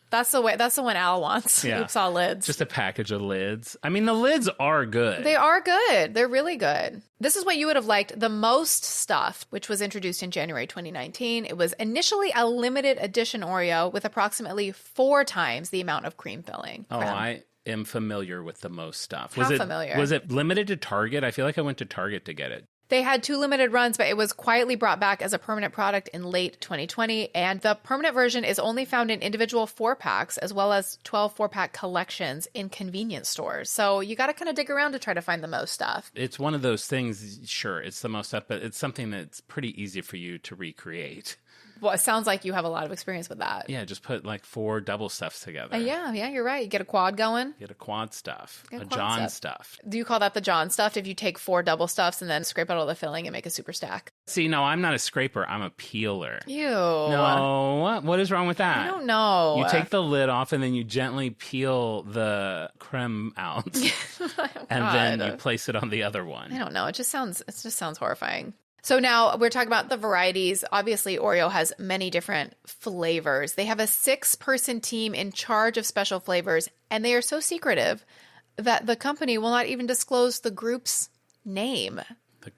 That's the one Al wants. Yeah. Oops, all lids. Just a package of lids. I mean, the lids are good. They are good. They're really good. This is what you would have liked. The Most Stuff, which was introduced in January 2019. It was initially a limited edition Oreo with approximately 4 times the amount of cream filling. Oh, I am familiar with the Most Stuff. How familiar? Was it limited to Target? I feel like I went to Target to get it. They had 2 limited runs, but it was quietly brought back as a permanent product in late 2020. And the permanent version is only found in individual 4-packs as well as 12 4-pack collections in convenience stores. So you got to kind of dig around to try to find the most stuff. It's one of those things, sure, it's the most stuff, but it's something that's pretty easy for you to recreate. Well, it sounds like you have a lot of experience with that. Yeah, just put like 4 double stuffs together. Yeah, you're right. You get a quad going. Get a quad stuff, Get a quad John stuff. Do you call that the John stuff? If you take 4 double stuffs and then scrape out all the filling and make a super stack? See, no, I'm not a scraper. I'm a peeler. Ew. No, what is wrong with that? I don't know. You take the lid off and then you gently peel the creme out, and then you place it on the other one. I don't know. It just sounds horrifying. So now we're talking about the varieties. Obviously, Oreo has many different flavors. They have a 6-person team in charge of special flavors, and they are so secretive that the company will not even disclose the group's name.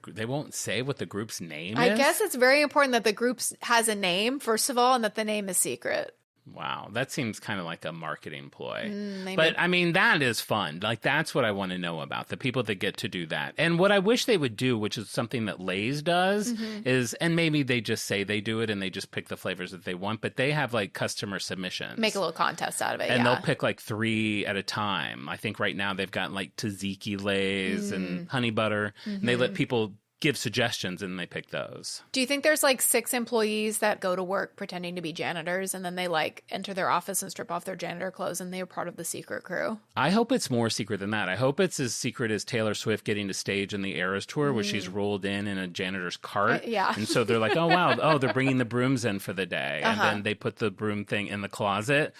They won't say what the group's name is? I guess it's very important that the group has a name, first of all, and that the name is secret. Wow, that seems kind of like a marketing ploy. Maybe. But, I mean, that is fun. Like, that's what I want to know about, the people that get to do that. And what I wish they would do, which is something that Lay's does, is, and maybe they just say they do it and they just pick the flavors that they want, but they have, like, customer submissions. Make a little contest out of it, and they'll pick, like, 3 at a time. I think right now they've got, like, tzatziki Lay's and honey butter. And they let people give suggestions and they pick those. Do you think there's like 6 employees that go to work pretending to be janitors and then they like enter their office and strip off their janitor clothes and they are part of the secret crew? I hope it's more secret than that. I hope it's as secret as Taylor Swift getting to stage in the Eras tour where she's rolled in a janitor's cart. Yeah. And so they're like, oh, wow. Oh, they're bringing the brooms in for the day. And then they put the broom thing in the closet,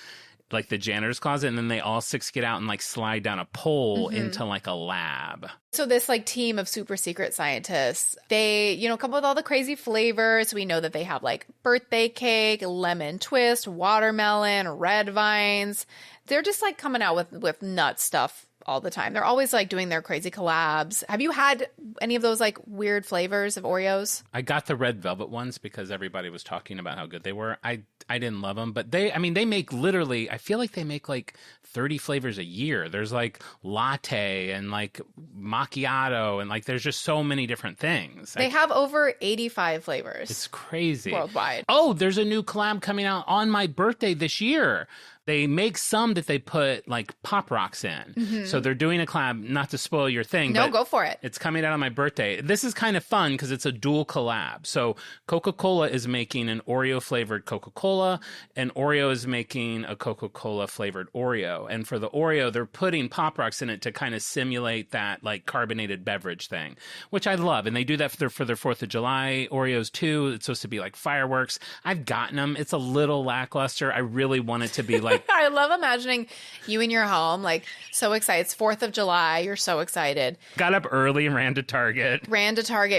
like the janitor's closet, and then they all 6 get out and like slide down a pole into like a lab. So this like team of super secret scientists, they, come up with all the crazy flavors. We know that they have like birthday cake, lemon twist, watermelon, red vines. They're just like coming out with nut stuff all the time. They're always like doing their crazy collabs. Have you had any of those like weird flavors of Oreos? I got the red velvet ones because everybody was talking about how good they were. I didn't love them, but they make literally, I feel like they make like 30 flavors a year. There's like latte and like macchiato and like there's just so many different things. They have over 85 flavors. It's crazy. Worldwide. Oh, there's a new collab coming out on my birthday this year. They make some that they put like Pop Rocks in. So they're doing a collab, not to spoil your thing. No, but go for it. It's coming out on my birthday. This is kind of fun because it's a dual collab. So Coca-Cola is making an Oreo flavored Coca-Cola and Oreo is making a Coca-Cola flavored Oreo. And for the Oreo, they're putting Pop Rocks in it to kind of simulate that like carbonated beverage thing, which I love. And they do that for their 4th of July Oreos too. It's supposed to be like fireworks. I've gotten them. It's a little lackluster. I really want it to be like, I love imagining you in your home, like so excited. It's 4th of July. You're so excited. Got up early and ran to Target,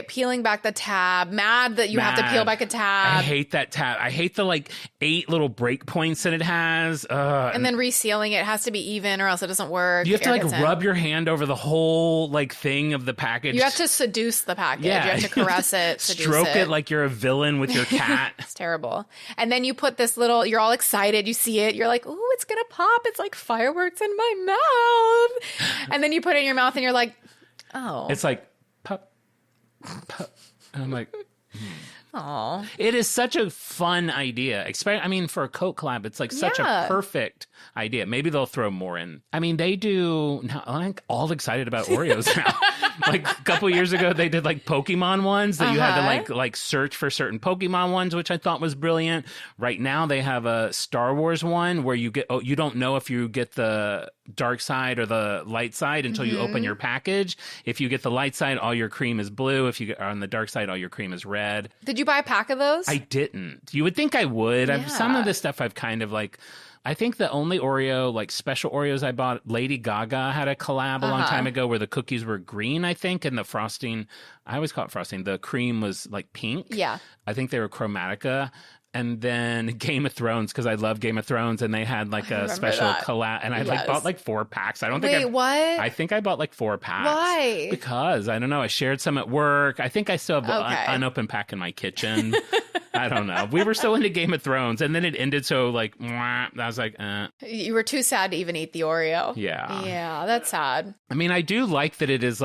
peeling back the tab, mad that you have to peel back a tab. I hate that tab. I hate the like 8 little break points that it has. And then resealing it has to be even or else it doesn't work. You have to like rub your hand over the whole like thing of the package. You have to seduce the package. Yeah. You have to caress it, seduce Stroke it like you're a villain with your cat. It's terrible. And then you put this little, you're all excited. You see it. You're like, ooh, it's going to pop. It's like fireworks in my mouth. And then you put it in your mouth and you're like, oh. It's like, pop, pop. And I'm like, oh. It is such a fun idea. I mean, for a Coke collab, it's like such a perfect idea. Maybe they'll throw more in. I mean, they do. Now, I'm like all excited about Oreos now. Like a couple years ago, they did like Pokemon ones that you had to like search for certain Pokemon ones, which I thought was brilliant. Right now, they have a Star Wars one where you don't know if you get the dark side or the light side until you open your package. If you get the light side, all your cream is blue. If you get on the dark side, all your cream is red. Did you buy a pack of those? I didn't. You would think I would. Yeah. Some of this stuff I've kind of like. I think the only Oreo, like special Oreos I bought, Lady Gaga had a collab a long time ago where the cookies were green, I think, and the frosting, I always call it frosting, the cream was like pink. Yeah. I think they were Chromatica. And then Game of Thrones, because I love Game of Thrones, and they had like a special collab, and I like bought like 4 packs. I don't think. Wait, what? I think I bought like 4 packs. Why? Because I don't know. I shared some at work. I think I still have an unopened pack in my kitchen. I don't know. We were so into Game of Thrones, and then it ended so like, mwah. I was like, You were too sad to even eat the Oreo. Yeah. Yeah, that's sad. I mean, I do like that it is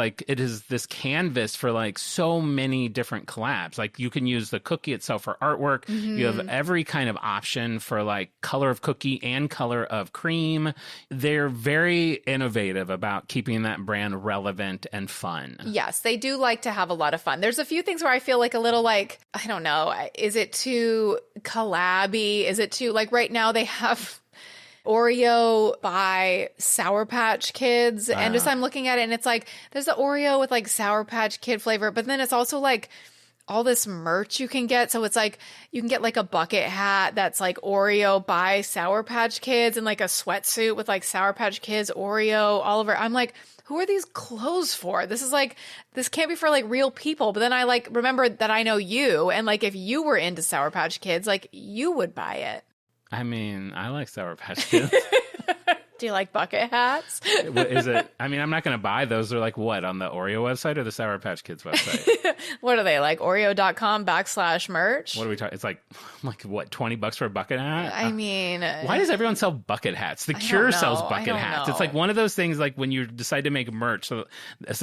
this canvas for like so many different collabs. Like you can use the cookie itself for artwork. Mm-hmm. You have every kind of option for like color of cookie and color of cream. They're very innovative about keeping that brand relevant and fun. Yes, they do like to have a lot of fun. There's a few things where I feel like a little like, I don't know, is it too collabby? Is it too, like right now they have Oreo by Sour Patch Kids. And just I'm looking at it and it's like, there's the Oreo with like Sour Patch Kid flavor, but then it's also like all this merch you can get. So it's like, you can get like a bucket hat that's like Oreo by Sour Patch Kids and like a sweatsuit with like Sour Patch Kids, Oreo, all over. I'm like, who are these clothes for? This is like, this can't be for like real people. But then I like remember that I know you. And like, if you were into Sour Patch Kids, like you would buy it. I mean, I like Sour Patch Kids. Do you like bucket hats? What is it? I mean, I'm not going to buy those. They're like what, on the Oreo website or the Sour Patch Kids website? What are they, like Oreo.com/merch? What are we talking? It's like what, $20 for a bucket hat? I mean, why does everyone sell bucket hats? The Cure sells bucket hats. It's like one of those things like when you decide to make merch, so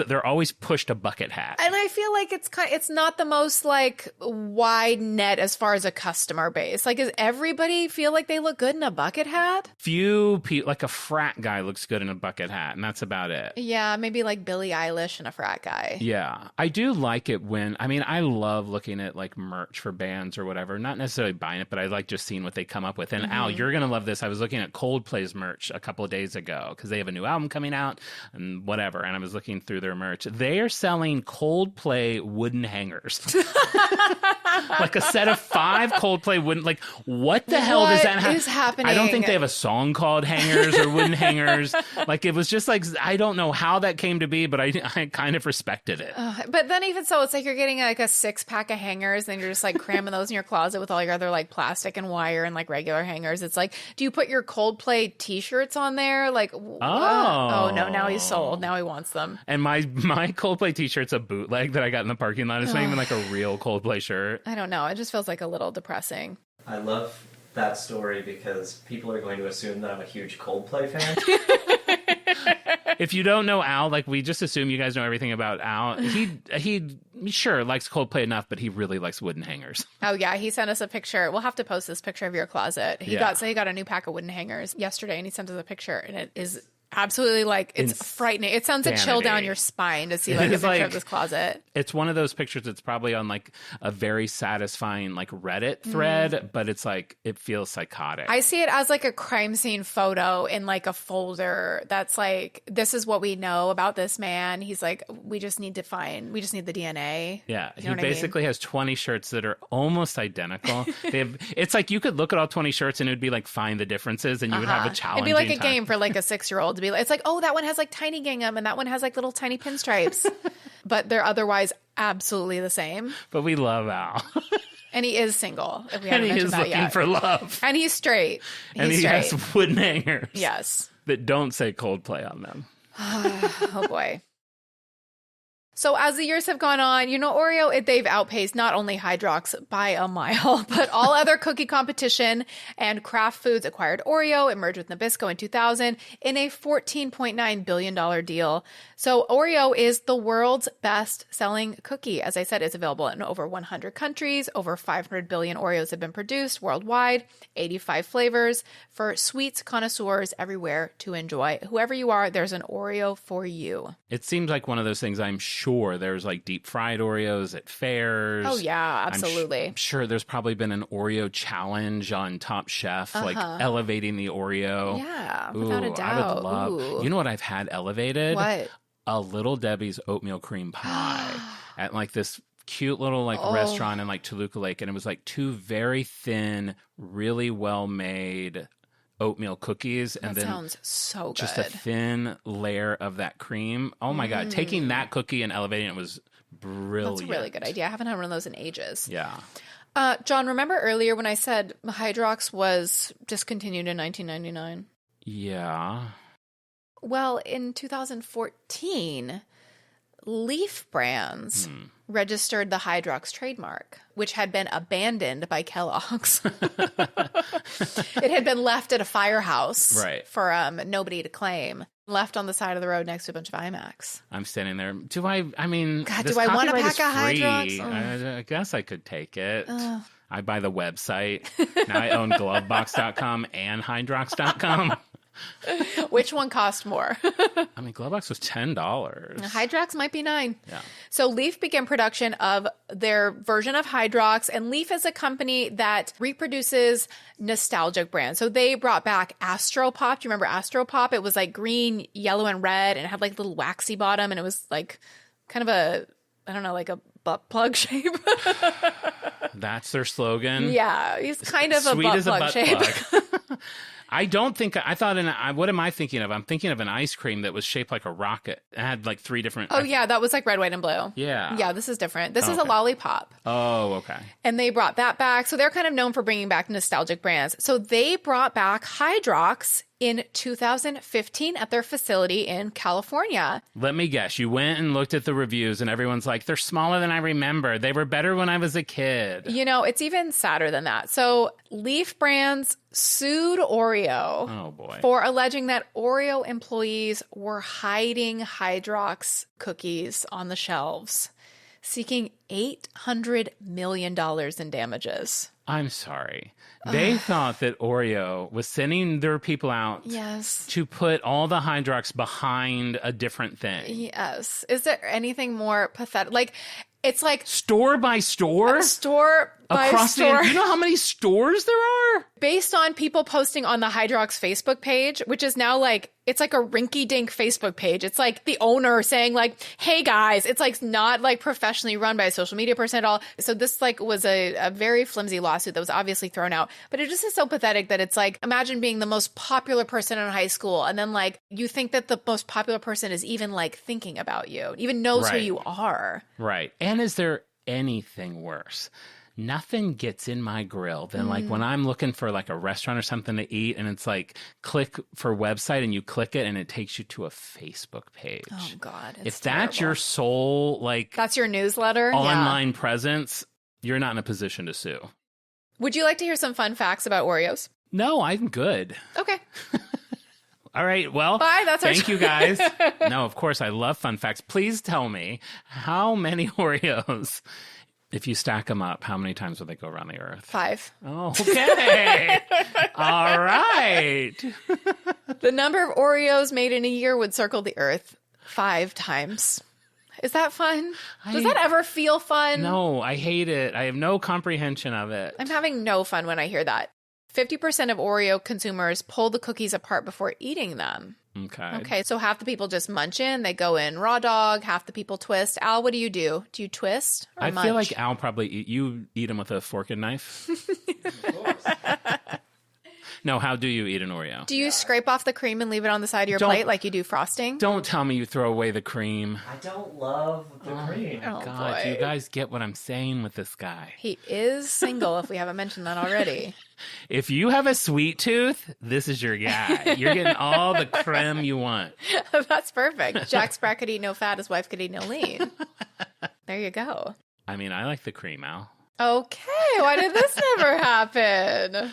they're always pushed a bucket hat. And I feel like it's not the most like wide net as far as a customer base. Like, does everybody feel like they look good in a bucket hat? Few people, like a frat guy looks good in a bucket hat, and that's about it. Yeah, maybe like Billie Eilish and a frat guy. Yeah. I do like it when, I mean, I love looking at like merch for bands or whatever. Not necessarily buying it, but I like just seeing what they come up with. And Al, you're going to love this. I was looking at Coldplay's merch a couple of days ago because they have a new album coming out and whatever. And I was looking through their merch. They are selling Coldplay wooden hangers. Like a set of 5 Coldplay wooden, like what the hell does that is happening? I don't think they have a song called Hangers or Wooden Hangers. Like it was just like, I don't know how that came to be, but I kind of respected it. But then even so, it's like you're getting like a 6-pack of hangers and you're just like cramming those in your closet with all your other like plastic and wire and like regular hangers. It's like, do you put your Coldplay t-shirts on there? Like, oh no, now he's sold. Now he wants them. And my Coldplay t-shirt's a bootleg that I got in the parking lot. It's not even like a real Coldplay shirt. I don't know. It just feels like a little depressing. I love that story because people are going to assume that I'm a huge Coldplay fan. If you don't know Al, like we just assume you guys know everything about Al. He sure likes Coldplay enough, but he really likes wooden hangers. Oh yeah, he sent us a picture. We'll have to post this picture of your closet. He got a new pack of wooden hangers yesterday, and he sent us a picture, and it is absolutely like it's frightening. It sounds a chill down your spine to see like a picture of this closet. It's one of those pictures that's probably on like a very satisfying like Reddit thread, but it's like it feels psychotic. I see it as like a crime scene photo in like a folder that's like, this is what we know about this man. He's like, we just need the DNA. Yeah, you know he basically has 20 shirts that are almost identical. It's like you could look at all 20 shirts and it would be like find the differences, and you would have a challenge. It'd be like a game for like a 6-year-old. It's like, oh, that one has like tiny gingham and that one has like little tiny pinstripes. But they're otherwise absolutely the same. But we love Al. And he is single, if we and haven't he mentioned is that looking yet. for love. And he's straight. And he has wooden hangers. Yes. That don't say Coldplay on them. Oh, boy. So as the years have gone on, Oreo, they've outpaced not only Hydrox by a mile, but all other cookie competition. And Kraft Foods acquired Oreo. It merged with Nabisco in 2000 in a $14.9 billion deal. So Oreo is the world's best-selling cookie. As I said, it's available in over 100 countries. Over 500 billion Oreos have been produced worldwide, 85 flavors for sweets connoisseurs everywhere to enjoy. Whoever you are, there's an Oreo for you. It seems like one of those things I'm sure there's like deep fried Oreos at fairs. Oh, yeah, absolutely. I'm sure there's probably been an Oreo challenge on Top Chef, like elevating the Oreo. Yeah, without a doubt. I would love. You know what I've had elevated? What? A Little Debbie's oatmeal cream pie at like this cute little like restaurant in like Toluca Lake, and it was like 2 very thin, really well made oatmeal cookies, and then sounds so good. Just a thin layer of that cream. Oh my God. Taking that cookie and elevating it was brilliant. That's a really good idea. I haven't had one of those in ages. Yeah. John, remember earlier when I said Hydrox was discontinued in 1999? Yeah. Well, in 2014, Leaf Brands registered the Hydrox trademark, which had been abandoned by Kellogg's. It had been left at a firehouse for nobody to claim. Left on the side of the road next to a bunch of iMacs. I'm standing there. Do I want a pack of Hydrox? I guess I could take it. I buy the website. Now I own Glovebox.com and Hydrox.com. Which one cost more? I mean, Glovebox was $10. Hydrox might be $9. Yeah. So Leaf began production of their version of Hydrox, and Leaf is a company that reproduces nostalgic brands. So they brought back Astro Pop. Do you remember Astro Pop? It was like green, yellow, and red, and it had like a little waxy bottom, and it was like kind of a, I don't know, like a butt plug shape. That's their slogan. Yeah, he's kind of Sweet a butt as plug a butt shape. plug. I don't think I thought what am I thinking of? I'm thinking of an ice cream that was shaped like a rocket. It had like 3 different. Oh, yeah. That was like red, white, and blue. Yeah. Yeah, this is different. This is a lollipop. Oh, okay. And they brought that back. So they're kind of known for bringing back nostalgic brands. So they brought back Hydrox in 2015 at their facility in California. Let me guess. You went and looked at the reviews and everyone's like, they're smaller than I remember. They were better when I was a kid. You know, it's even sadder than that. So Leaf Brands sued Oreo for alleging that Oreo employees were hiding Hydrox cookies on the shelves, seeking $800 million in damages. I'm sorry. They thought that Oreo was sending their people out to put all the Hydrox behind a different thing. Yes. Is there anything more pathetic? Like, it's like store by store? Store by across store. You know how many stores there are? Based on people posting on the Hydrox Facebook page, which is now like, it's like a rinky-dink Facebook page. It's like the owner saying like, hey guys, it's like not like professionally run by a social media person at all. So this like was a very flimsy lawsuit that was obviously thrown out. But it just is so pathetic that it's like, imagine being the most popular person in high school. And then like, you think that the most popular person is even like thinking about you, even knows who you are. Right. And is there anything worse? Nothing gets in my grill than like when I'm looking for like a restaurant or something to eat and it's like click for website and you click it and it takes you to a Facebook page. Oh God. If that's your sole like that's your newsletter online presence, you're not in a position to sue. Would you like to hear some fun facts about Oreos? No, I'm good. Okay. All right. Well, bye. That's thank you guys. No, of course I love fun facts. Please tell me how many Oreos, if you stack them up, how many times will they go around the earth? 5. Oh, okay. All right. The number of Oreos made in a year would circle the earth 5 times. Is that fun? Does that ever feel fun? No, I hate it. I have no comprehension of it. I'm having no fun when I hear that. 50% of Oreo consumers pull the cookies apart before eating them. Okay, so half the people just munch in. They go in raw dog. Half the people twist. Al, what do you do? Do you twist or munch? I feel like Al probably you eat them with a fork and knife. Of course. No, how do you eat an Oreo? Do you scrape off the cream and leave it on the side of your plate like you do frosting? Don't tell me you throw away the cream. I don't love the cream. Oh, God, boy. you guys get what I'm saying with this guy. He is single, if we haven't mentioned that already. If you have a sweet tooth, this is your guy. You're getting all the creme you want. That's perfect. Jack Sprat could eat no fat, his wife could eat no lean. There you go. I mean, I like the cream, Al. Okay, why did this never happen?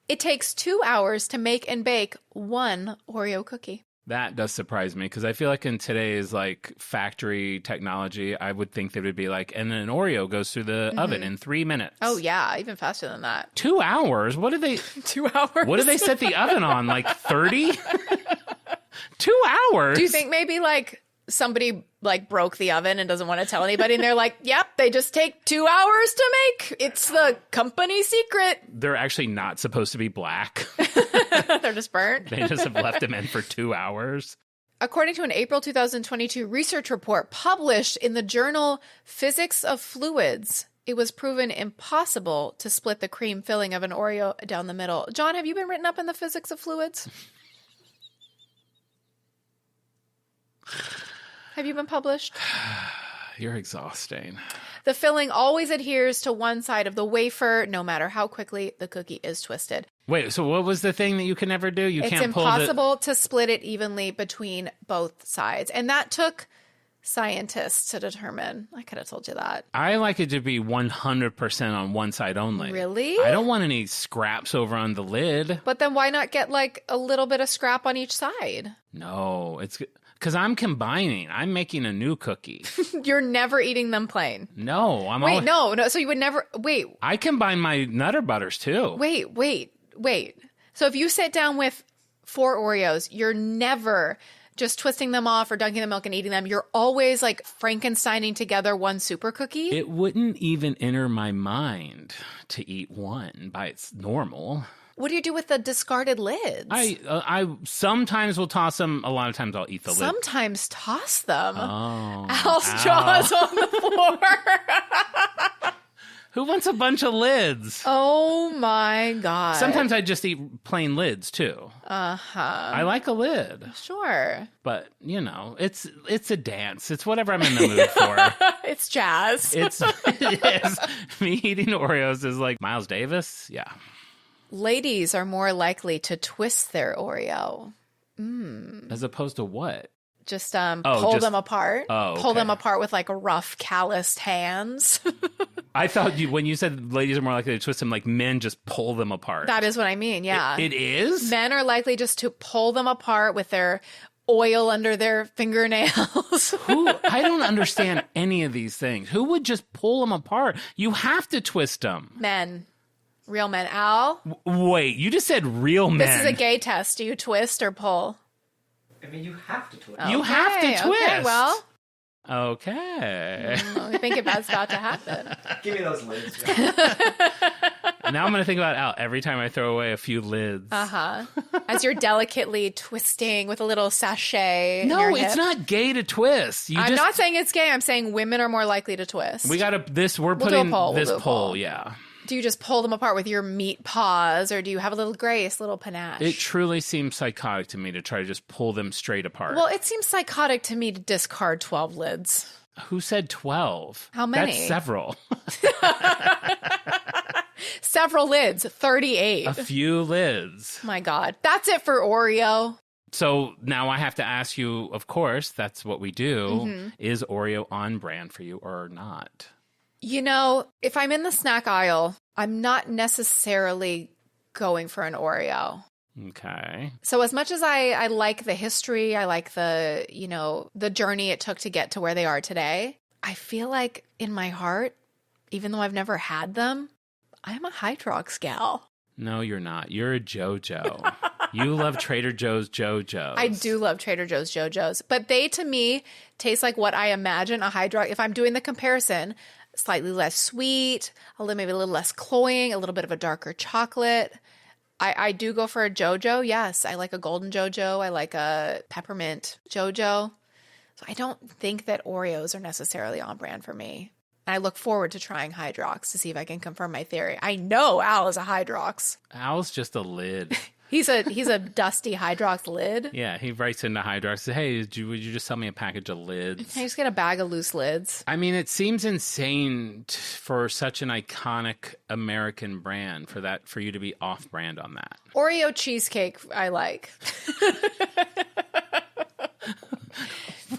It takes 2 hours to make and bake 1 Oreo cookie. That does surprise me because I feel like in today's like factory technology, I would think they would be like, and then an Oreo goes through the oven in 3 minutes. Oh yeah, even faster than that. 2 hours? What do they? 2 hours? What do they set the oven on? Like 30? 2 hours? Do you think maybe like somebody like broke the oven and doesn't want to tell anybody and they're like, yep, they just take 2 hours to make. It's the company secret. They're actually not supposed to be black. They're just burnt. They just have left them in for 2 hours. According to an April 2022 research report published in the journal Physics of Fluids, it was proven impossible to split the cream filling of an Oreo down the middle. John, have you been written up in the physics of fluids? Have you been published? You're exhausting. The filling always adheres to one side of the wafer, no matter how quickly the cookie is twisted. Wait, so what was the thing that you can never do? It's impossible to split it evenly between both sides. And that took scientists to determine. I could have told you that. I like it to be 100% on one side only. Really? I don't want any scraps over on the lid. But then why not get like a little bit of scrap on each side? No, it's because I'm combining. I'm making a new cookie. You're never eating them plain. No, No. So you would never wait. I combine my Nutter Butters too. Wait. So if you sit down with 4 Oreos, you're never just twisting them off or dunking the milk and eating them. You're always like Frankensteining together one super cookie. It wouldn't even enter my mind to eat one by its normal. What do you do with the discarded lids? I sometimes will toss them. A lot of times I'll eat the lid. Sometimes toss them. Oh, Al's jaws on the floor. Who wants a bunch of lids? Oh my God. Sometimes I just eat plain lids too. I like a lid. Sure. But, you know, it's a dance. It's whatever I'm in the mood for. It's jazz. It is. Me eating Oreos is like Miles Davis. Yeah. Ladies are more likely to twist their Oreo. As opposed to what? Just pull them apart. Oh, okay. Pull them apart with like rough, calloused hands. I thought when you said ladies are more likely to twist them, like men just pull them apart. That is what I mean, yeah. It is? Men are likely just to pull them apart with their oil under their fingernails. I don't understand any of these things. Who would just pull them apart? You have to twist them. Men. Real men. Al? Wait, you just said real men. This is a gay test. Do you twist or pull? I mean, you have to twist. You have to twist. Okay, well. Okay. I think if that's about to happen. Give me those lids. Now I'm going to think about Al every time I throw away a few lids. As you're delicately twisting with a little sachet. No, in your it's hip. not gay to twist. I'm not saying it's gay. I'm saying women are more likely to twist. We're We'll putting do a poll. this We'll do a poll, poll. yeah. Do you just pull them apart with your meat paws, or do you have a little grace, a little panache? It truly seems psychotic to me to try to just pull them straight apart. Well, it seems psychotic to me to discard 12 lids. Who said 12? How many? That's several. Several lids, 38. A few lids. My God. That's it for Oreo. So now I have to ask you, of course, that's what we do. Mm-hmm. Is Oreo on brand for you or not? You know, if I'm in the snack aisle, I'm not necessarily going for an Oreo. Okay. So as much as I like the history, I like the, the journey it took to get to where they are today, I feel like in my heart, even though I've never had them, I'm a Hydrox gal. No, you're not. You're a JoJo. You love Trader Joe's JoJo's. I do love Trader Joe's JoJo's, but they, to me, taste like what I imagine a Hydrox. If I'm doing the comparison, slightly less sweet, maybe a little less cloying, a little bit of a darker chocolate. I do go for a JoJo. Yes, I like a golden JoJo. I like a peppermint JoJo. So I don't think that Oreos are necessarily on brand for me. And I look forward to trying Hydrox to see if I can confirm my theory. I know Al is a Hydrox. Al's just a lid. He's a dusty Hydrox lid. Yeah, he writes into Hydrox, says, hey, would you just sell me a package of lids? Can I just get a bag of loose lids? I mean, it seems insane for such an iconic American brand for you to be off-brand on that. Oreo cheesecake, I like.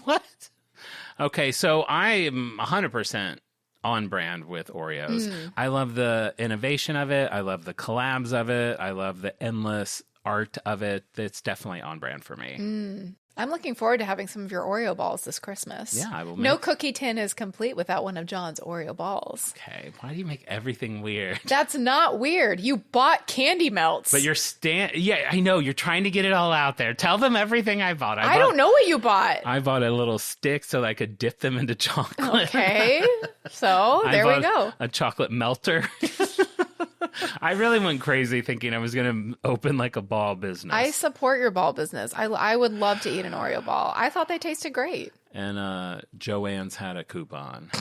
What? Okay, so I am 100% on brand with Oreos. I love the innovation of it. I love the collabs of it. I love the endless art of it. It's definitely on brand for me. I'm looking forward to having some of your Oreo balls this Christmas. Yeah, I will. No cookie tin is complete without one of John's Oreo balls. Okay, why do you make everything weird? That's not weird. You bought candy melts. But yeah, I know. You're trying to get it all out there. Tell them everything I bought. I don't know what you bought. I bought a little stick so that I could dip them into chocolate. Okay, so there we go. A chocolate melter. I really went crazy thinking I was going to open like a ball business. I support your ball business. I would love to eat an Oreo ball. I thought they tasted great. And Joanne's had a coupon.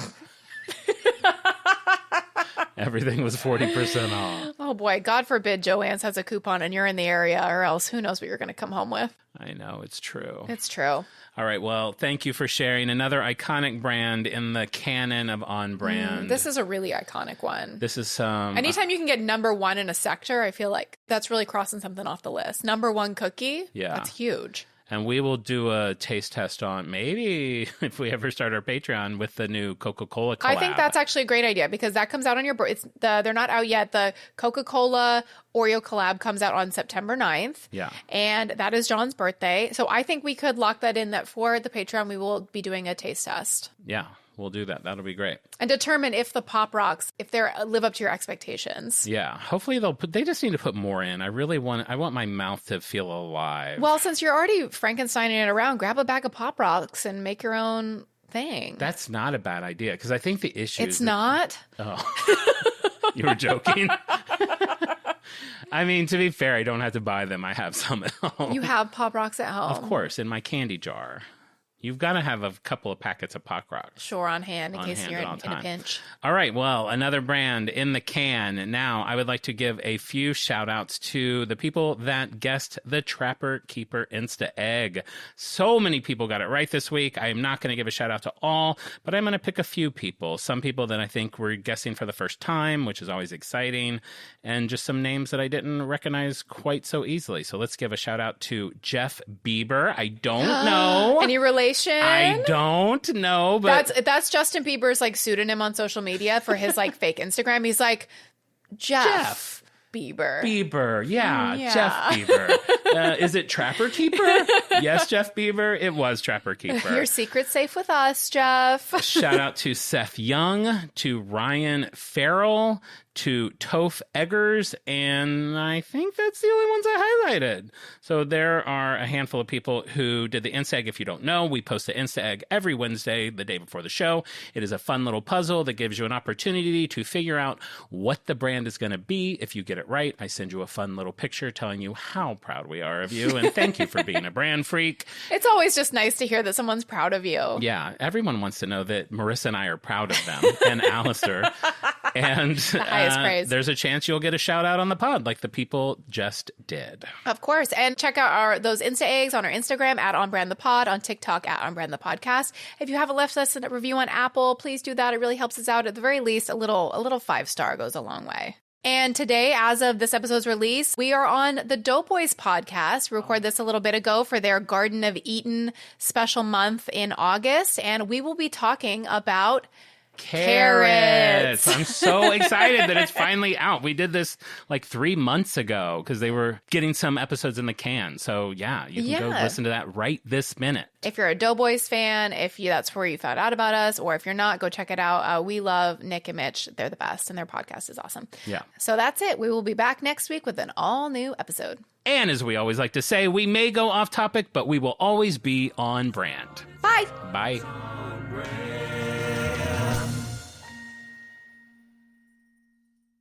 Everything was 40% off. Oh boy, God forbid Joanne's has a coupon and you're in the area, or else who knows what you're going to come home with. I know, it's true. It's true. All right, well, thank you for sharing another iconic brand in the canon of on-brand. This is a really iconic one. This is anytime you can get number one in a sector, I feel like that's really crossing something off the list. Number one cookie, yeah, that's huge. And we will do a taste test on maybe if we ever start our Patreon with the new Coca-Cola collab. I think that's actually a great idea because that comes out on your birthday. They're not out yet. The Coca-Cola Oreo collab comes out on September 9th. Yeah. And that is John's birthday. So I think we could lock that in that for the Patreon, we will be doing a taste test. Yeah, we'll do that. That'll be great. And determine if the Pop Rocks, if they live up to your expectations. Yeah. Hopefully they just need to put more in. I want my mouth to feel alive. Well, since you're already Frankensteining it around, grab a bag of Pop Rocks and make your own thing. That's not a bad idea because I think the issue It's not? Oh. You were joking? I mean, to be fair, I don't have to buy them. I have some at home. You have Pop Rocks at home? Of course, in my candy jar. You've got to have a couple of packets of Pop Rocks. Sure, on hand in case you're in a pinch. All right, well, another brand in the can. Now, I would like to give a few shout-outs to the people that guessed the Trapper Keeper Insta Egg. So many people got it right this week. I am not going to give a shout-out to all, but I'm going to pick a few people. Some people that I think were guessing for the first time, which is always exciting, and just some names that I didn't recognize quite so easily. So let's give a shout-out to Jeff Bieber. I don't know. Any relation? I don't know, but that's Justin Bieber's like pseudonym on social media for his like fake Instagram. He's like Jeff Bieber. Yeah, Jeff Bieber. Is it Trapper Keeper? Yes, Jeff Bieber. It was Trapper Keeper. Your secret's safe with us, Jeff. Shout out to Seth Young, to Ryan Farrell, to Toph Eggers, and I think that's the only ones I highlighted. So there are a handful of people who did the Insta Egg. If you don't know, we post the Insta Egg every Wednesday, the day before the show. It is a fun little puzzle that gives you an opportunity to figure out what the brand is going to be. If you get it right, I send you a fun little picture telling you how proud we are of you, and thank you for being a brand freak. It's always just nice to hear that someone's proud of you. Yeah, everyone wants to know that Marissa and I are proud of them, and Alistair. And the highest praise. There's a chance you'll get a shout out on the pod like the people just did. Of course. And check out those Insta eggs on our Instagram at OnBrandThePod, on TikTok at OnBrandThePodcast. If you haven't left us a review on Apple, please do that. It really helps us out. At the very least, a little 5-star goes a long way. And today, as of this episode's release, we are on the Doughboys podcast. We recorded this a little bit ago for their Garden of Eden special month in August. And we will be talking about carrots. I'm so excited that it's finally out. We did this like 3 months ago because they were getting some episodes in the can. So yeah, you can go listen to that right this minute. If you're a Doughboys fan, that's where you found out about us, or if you're not, go check it out. We love Nick and Mitch. They're the best, and their podcast is awesome. Yeah. So that's it. We will be back next week with an all-new episode. And as we always like to say, we may go off topic, but we will always be on brand. Bye. Bye.